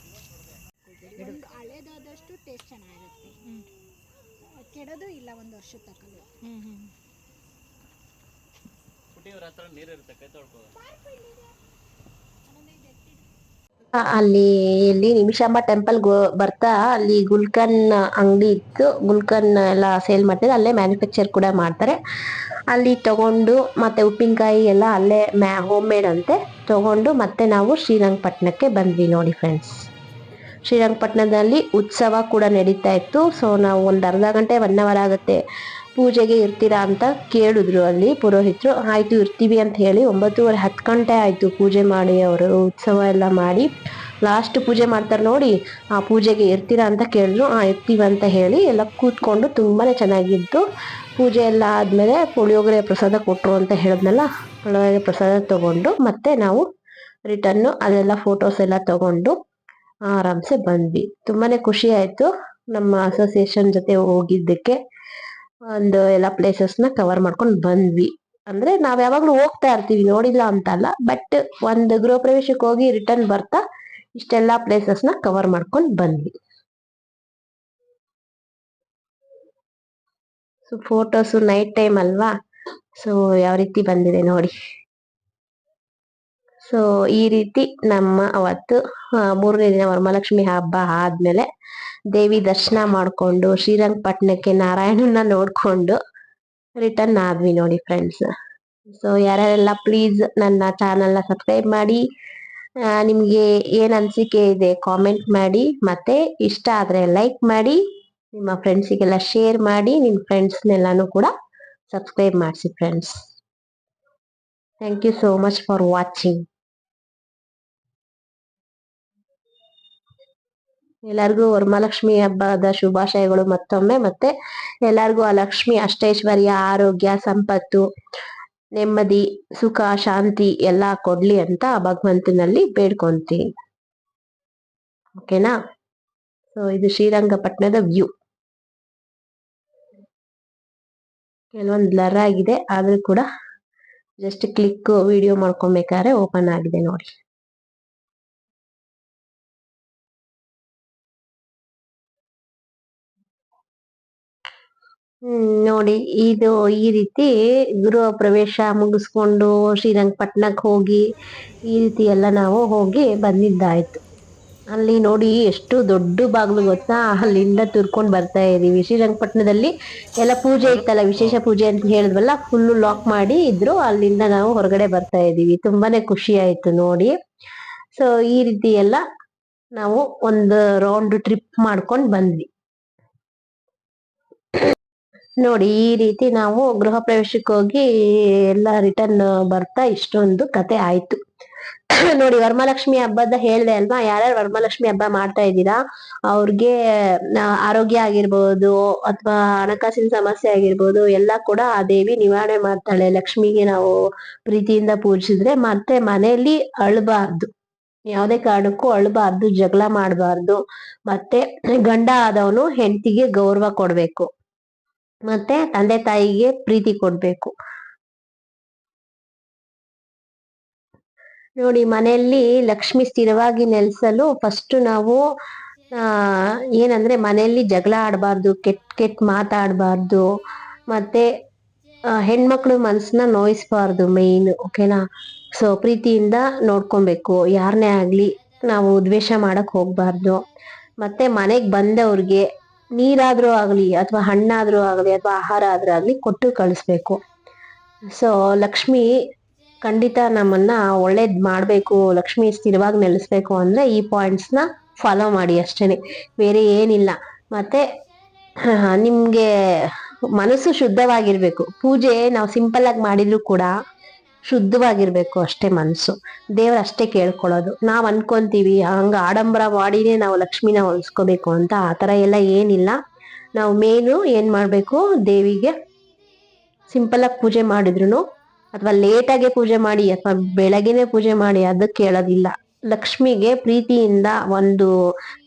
ಹಳೇದಾದಷ್ಟು ಟೇಸ್ಟ್ ಚೆನ್ನಾಗಿರುತ್ತೆ, ಕೆಡೋದು ಇಲ್ಲ, 1 ವರ್ಷ ತಕ್ಕಲು. ಪುಟಿಯವ್ರ ಹತ್ರ ನೀರಿರುತ್ತೆ, ಕೈ ತೊಳ್ಕೋ. ಅಲ್ಲಿ ಎಲ್ಲಿ ನಿಮಿಷಾಂಬ ಟೆಂಪಲ್ ಬರ್ತಾ ಅಲ್ಲಿ ಗುಲ್ಕನ್ ಅಂಗಡಿ ಇತ್ತು, ಗುಲ್ಕನ್ ಎಲ್ಲ ಸೇಲ್ ಮಾಡ್ತಾರೆ, ಅಲ್ಲೇ ಮ್ಯಾನುಫ್ಯಾಕ್ಚರ್ ಕೂಡ ಮಾಡ್ತಾರೆ. ಅಲ್ಲಿ ತಗೊಂಡು ಮತ್ತೆ ಉಪ್ಪಿನಕಾಯಿ ಎಲ್ಲ ಅಲ್ಲೇ ಹೋಮ್ ಮೇಡ್ ಅಂತೆ ತಗೊಂಡು ಮತ್ತೆ ನಾವು ಶ್ರೀರಂಗಪಟ್ಟಣಕ್ಕೆ ಬಂದ್ವಿ. ನೋಡಿ ಫ್ರೆಂಡ್ಸ್, ಶ್ರೀರಂಗಪಟ್ಟಣದಲ್ಲಿ ಉತ್ಸವ ಕೂಡ ನಡೀತಾ ಇತ್ತು. ಸೊ ನಾವು ಒಂದು ಅರ್ಧ ಗಂಟೆ 1 hour ಆಗುತ್ತೆ ಪೂಜೆಗೆ ಇರ್ತೀರಾ ಅಂತ ಕೇಳಿದ್ರು ಅಲ್ಲಿ ಪುರೋಹಿತರು. ಆಯ್ತು ಇರ್ತೀವಿ ಅಂತ ಹೇಳಿ 9:30 10 ಗಂಟೆ ಆಯ್ತು ಪೂಜೆ ಮಾಡಿ, ಅವರು ಉತ್ಸವ ಎಲ್ಲ ಮಾಡಿ ಲಾಸ್ಟ್ ಪೂಜೆ ಮಾಡ್ತಾರೆ ನೋಡಿ, ಆ ಪೂಜೆಗೆ ಇರ್ತೀರಾ ಅಂತ ಕೇಳಿದ್ರು. ಇರ್ತೀವಿ ಅಂತ ಹೇಳಿ ಎಲ್ಲ ಕೂತ್ಕೊಂಡು ತುಂಬಾನೇ ಚೆನ್ನಾಗಿತ್ತು. ಪೂಜೆ ಎಲ್ಲ ಆದ್ಮೇಲೆ ಪುಳಿಯೋಗರೆ ಪ್ರಸಾದ ಕೊಟ್ರು ಅಂತ ಹೇಳಿದ್ನಲ್ಲ, ಪುಳಿಯೋಗರೆ ಪ್ರಸಾದ ತಗೊಂಡು ಮತ್ತೆ ನಾವು ರಿಟರ್ನ್ ಅಲ್ಲೆಲ್ಲ ಫೋಟೋಸ್ ಎಲ್ಲ ತಗೊಂಡು ಆರಾಮ್ಸೆ ಬಂದ್ವಿ. ತುಂಬಾನೇ ಖುಷಿ ಆಯ್ತು ನಮ್ಮ ಅಸೋಸಿಯೇಷನ್ ಜೊತೆ ಹೋಗಿದ್ದಕ್ಕೆ. ಒಂದು ಎಲ್ಲ ಪ್ಲೇಸಸ್ನ ಕವರ್ ಮಾಡ್ಕೊಂಡು ಬಂದ್ವಿ. ಅಂದ್ರೆ ನಾವ್ ಯಾವಾಗ್ಲೂ ಹೋಗ್ತಾ ಇರ್ತೀವಿ, ನೋಡಿಲ್ಲ ಅಂತ ಅಲ್ಲ, ಬಟ್ ಒಂದು ಗೃಹ ಪ್ರವೇಶಕ್ಕೆ ಹೋಗಿ ರಿಟರ್ನ್ ಬರ್ತಾ ಇಷ್ಟೆಲ್ಲಾ ಪ್ಲೇಸಸ್ನ ಕವರ್ ಮಾಡ್ಕೊಂಡು ಬಂದ್ವಿ. ಸೊ ಫೋಟೋಸು ನೈಟ್ ಟೈಮ್ ಅಲ್ವಾ, ಸೊ ಯಾವ ರೀತಿ ಬಂದಿದೆ ನೋಡಿ. ಸೊ ಈ ರೀತಿ ನಮ್ಮ ಅವತ್ತು 3ನೇ ದಿನ ವರಮಹಾಲಕ್ಷ್ಮಿ ಹಬ್ಬ ಆದ್ಮೇಲೆ ದೇವಿ ದರ್ಶನ ಮಾಡ್ಕೊಂಡು ಶ್ರೀರಂಗಪಟ್ಟಣಕ್ಕೆ ನಾರಾಯಣನ ನೋಡ್ಕೊಂಡು ರಿಟರ್ನ್ ಆದ್ವಿ ನೋಡಿ ಫ್ರೆಂಡ್ಸ್. ಸೊ ಯಾರ್ಯಾರೆಲ್ಲ ಪ್ಲೀಸ್ ನನ್ನ ಚಾನಲ್ನ ಸಬ್ಸ್ಕ್ರೈಬ್ ಮಾಡಿ, ನಿಮ್ಗೆ ಏನ್ ಅನ್ಸಿಕೆ ಇದೆ ಕಾಮೆಂಟ್ ಮಾಡಿ, ಮತ್ತೆ ಇಷ್ಟ ಆದ್ರೆ ಲೈಕ್ ಮಾಡಿ. ನಿಮ್ಮ ಫ್ರೆಂಡ್ಸಿಗೆಲ್ಲ ಶೇರ್ ಮಾಡಿ, ನಿಮ್ಮ ಫ್ರೆಂಡ್ಸ್ನೆಲ್ಲಾನು ಕೂಡ ಸಬ್ಸ್ಕ್ರೈಬ್ ಮಾಡಿಸಿ friends. Thank you so much for watching. ಎಲ್ಲರಿಗೂ ವರಮಹಾಲಕ್ಷ್ಮಿ ಹಬ್ಬದ ಶುಭಾಶಯಗಳು ಮತ್ತೊಮ್ಮೆ. ಮತ್ತೆ ಎಲ್ಲರಿಗೂ ಆ ಲಕ್ಷ್ಮಿ ಅಷ್ಟೈಶ್ವರ್ಯ, ಆರೋಗ್ಯ, ಸಂಪತ್ತು, ನೆಮ್ಮದಿ, ಸುಖ, ಶಾಂತಿ ಎಲ್ಲ ಕೊಡ್ಲಿ ಅಂತ ಭಗವಂತನಲ್ಲಿ ಬೇಡ್ಕೊಂತೀನಿ. ಓಕೆನಾ? ಸೊ ಇದು ಶ್ರೀರಂಗಪಟ್ಟಣದ ವ್ಯೂ. ಕೆಲವೊಂದು ಬ್ಲರ್ ಆಗಿದೆ, ಆದ್ರೂ ಕೂಡ ಜಸ್ಟ್ ಕ್ಲಿಕ್ ವಿಡಿಯೋ ಮಾಡ್ಕೊಬೇಕಾದ್ರೆ ಓಪನ್ ಆಗಿದೆ ನೋಡಿ. ನೋಡಿ, ಇದು ಈ ರೀತಿ ಗೃಹ ಪ್ರವೇಶ ಮುಗಿಸ್ಕೊಂಡು ಶ್ರೀರಂಗಪಟ್ಟಣಕ್ಕೆ ಹೋಗಿ ಈ ರೀತಿ ಎಲ್ಲ ನಾವು ಹೋಗಿ ಬಂದಿದ್ದಾಯ್ತು. ಅಲ್ಲಿ ನೋಡಿ ಎಷ್ಟು ದೊಡ್ಡ ಬಾಗ್ಲು ಗೊತ್ತಾ, ಅಲ್ಲಿಂದ ತುರ್ಕೊಂಡು ಬರ್ತಾ ಇದೀವಿ. ಶ್ರೀರಂಗಪಟ್ಟಣದಲ್ಲಿ ಎಲ್ಲ ಪೂಜೆ ಇತ್ತಲ್ಲ, ವಿಶೇಷ ಪೂಜೆ ಅಂತ ಹೇಳಿದ್ವಲ್ಲ, ಫುಲ್ಲು ಲಾಕ್ ಮಾಡಿ ಇದ್ರು. ಅಲ್ಲಿಂದ ನಾವು ಹೊರಗಡೆ ಬರ್ತಾ ಇದೀವಿ. ತುಂಬಾನೇ ಖುಷಿ ಆಯ್ತು ನೋಡಿ. ಸೊ ಈ ರೀತಿ ಎಲ್ಲ ನಾವು ಒಂದು ರೌಂಡ್ ಟ್ರಿಪ್ ಮಾಡ್ಕೊಂಡು ಬಂದ್ವಿ ನೋಡಿ. ಈ ರೀತಿ ನಾವು ಗೃಹ ಪ್ರವೇಶಕ್ಕೆ ಹೋಗಿ ಎಲ್ಲ ರಿಟರ್ನ್ ಬರ್ತಾ ಇಷ್ಟೊಂದು ಕತೆ ಆಯ್ತು ನೋಡಿ. ವರಮಹಾಲಕ್ಷ್ಮಿ ಹಬ್ಬದ ಹೇಳ್ದೆ ಅಲ್ವಾ, ಯಾರ್ಯಾರು ವರಮಹಾಲಕ್ಷ್ಮಿ ಹಬ್ಬ ಮಾಡ್ತಾ ಇದ್ದೀರಾ ಅವ್ರಿಗೆ ಆರೋಗ್ಯ ಆಗಿರ್ಬೋದು ಅಥವಾ ಹಣಕಾಸಿನ ಸಮಸ್ಯೆ ಆಗಿರ್ಬೋದು ಎಲ್ಲ ಕೂಡ ಆ ದೇವಿ ನಿವಾರಣೆ ಮಾಡ್ತಾಳೆ. ಲಕ್ಷ್ಮಿಗೆ ನಾವು ಪ್ರೀತಿಯಿಂದ ಪೂಜಿಸಿದ್ರೆ ಮತ್ತೆ ಮನೆಯಲ್ಲಿ ಅಳಬಾರ್ದು, ಯಾವುದೇ ಕಾರಣಕ್ಕೂ ಅಳಬಾರ್ದು, ಜಗಳ ಮಾಡಬಾರ್ದು. ಮತ್ತೆ ಗಂಡ ಆದವನು ಹೆಂಡತಿಗೆ ಗೌರವ ಕೊಡ್ಬೇಕು, ಮತ್ತೆ ತಂದೆ ತಾಯಿಗೆ ಪ್ರೀತಿ ಕೊಡ್ಬೇಕು ನೋಡಿ. ಮನೆಯಲ್ಲಿ ಲಕ್ಷ್ಮಿ ಸ್ಥಿರವಾಗಿ ನೆಲೆಸಲು ಫಸ್ಟ್ ನಾವು ಏನಂದ್ರೆ ಮನೆಯಲ್ಲಿ ಜಗಳ ಆಡಬಾರ್ದು, ಕೆಟ್ಟ ಮಾತಾಡಬಾರ್ದು, ಮತ್ತೆ ಹೆಣ್ಮಕ್ಳು ಮನಸ್ಸನ್ನ ನೋಯಿಸ್ಬಾರ್ದು ಮೇಯ್ನ್. ಓಕೆನಾ? ಸೊ ಪ್ರೀತಿಯಿಂದ ನೋಡ್ಕೊಬೇಕು. ಯಾರನ್ನೇ ಆಗ್ಲಿ ನಾವು ದ್ವೇಷ ಮಾಡಕ್ ಹೋಗ್ಬಾರ್ದು. ಮತ್ತೆ ಮನೆಗ್ ಬಂದವ್ರಿಗೆ ನೀರಾದ್ರೂ ಆಗ್ಲಿ ಅಥವಾ ಹಣ್ಣಾದ್ರೂ ಆಗ್ಲಿ ಅಥವಾ ಆಹಾರ ಆದ್ರೂ ಆಗ್ಲಿ ಕೊಟ್ಟು ಕಳಿಸ್ಬೇಕು. ಸೊ ಲಕ್ಷ್ಮಿ ಖಂಡಿತ ನಮ್ಮನ್ನ ಒಳ್ಳೇದ್ ಮಾಡ್ಬೇಕು, ಲಕ್ಷ್ಮಿ ಸ್ಥಿರವಾಗಿ ನೆಲೆಸ್ಬೇಕು ಅಂದ್ರೆ ಈ ಪಾಯಿಂಟ್ಸ್ ನ ಫಾಲೋ ಮಾಡಿ ಅಷ್ಟೇನೆ, ಬೇರೆ ಏನಿಲ್ಲ. ಮತ್ತೆ ನಿಮ್ಗೆ ಮನಸ್ಸು ಶುದ್ಧವಾಗಿರ್ಬೇಕು. ಪೂಜೆ ನಾವು ಸಿಂಪಲ್ ಆಗಿ ಮಾಡಿದ್ರು ಕೂಡ ಶುದ್ಧವಾಗಿರ್ಬೇಕು ಅಷ್ಟೇ ಮನಸ್ಸು. ದೇವ್ರ ಅಷ್ಟೇ ಕೇಳ್ಕೊಳ್ಳೋದು. ನಾವ್ ಅನ್ಕೊಂತೀವಿ ಹಂಗ ಆಡಂಬರ ಮಾಡಿನೇ ನಾವು ಲಕ್ಷ್ಮಿನ ಹೊಲ್ಸ್ಕೋಬೇಕು ಅಂತ, ಆತರ ಎಲ್ಲ ಏನಿಲ್ಲ. ನಾವು ಮೇನು ಏನ್ ಮಾಡ್ಬೇಕು, ದೇವಿಗೆ ಸಿಂಪಲ್ ಆಗಿ ಪೂಜೆ ಮಾಡಿದ್ರು ಅಥವಾ ಲೇಟಾಗೆ ಪೂಜೆ ಮಾಡಿ ಅಥವಾ ಬೆಳಗ್ಗೆನೆ ಪೂಜೆ ಮಾಡಿ ಅದಕ್ಕೆ ಕೇಳೋದಿಲ್ಲ. ಲಕ್ಷ್ಮಿಗೆ ಪ್ರೀತಿಯಿಂದ ಒಂದು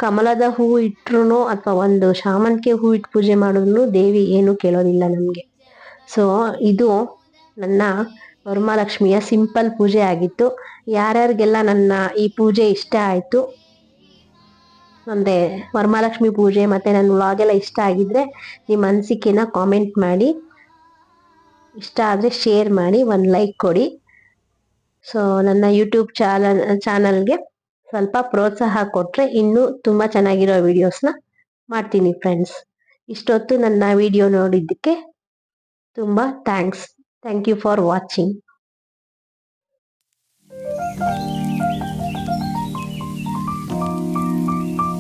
ಕಮಲದ ಹೂ ಇಟ್ರು ಅಥವಾ ಒಂದು ಶಾಮಂತಿಗೆ ಹೂ ಇಟ್ಟು ಪೂಜೆ ಮಾಡಿದ್ರು ದೇವಿ ಏನು ಕೇಳೋದಿಲ್ಲ ನಮ್ಗೆ. ಸೊ ಇದು ನನ್ನ ವರಮಹಾಲಕ್ಷ್ಮಿಯ ಸಿಂಪಲ್ ಪೂಜೆ ಆಗಿತ್ತು. ಯಾರ್ಯಾರಿಗೆಲ್ಲ ನನ್ನ ಈ ಪೂಜೆ ಇಷ್ಟ ಆಯ್ತು ಅಂದ್ರೆ ವರಮಹಾಲಕ್ಷ್ಮಿ ಪೂಜೆ ಮತ್ತೆ ನನ್ನ ವ್ಲಾಗ್ ಎಲ್ಲ ಇಷ್ಟ ಆಗಿದ್ರೆ ನಿಮ್ಮ ಅನಿಸಿಕೆನ ಕಾಮೆಂಟ್ ಮಾಡಿ, ಇಷ್ಟ ಆದ್ರೆ ಶೇರ್ ಮಾಡಿ, ಒಂದು ಲೈಕ್ ಕೊಡಿ. ಸೊ ನನ್ನ ಯೂಟ್ಯೂಬ್ ಚಾನಲ್ಗೆ ಸ್ವಲ್ಪ ಪ್ರೋತ್ಸಾಹ ಕೊಟ್ರೆ ಇನ್ನೂ ತುಂಬಾ ಚೆನ್ನಾಗಿರೋ ವಿಡಿಯೋಸ್ನ ಮಾಡ್ತೀನಿ ಫ್ರೆಂಡ್ಸ್. ಇಷ್ಟೊತ್ತು ನನ್ನ ವಿಡಿಯೋ ನೋಡಿದ್ದಕ್ಕೆ ತುಂಬಾ thanks. Thank you for watching.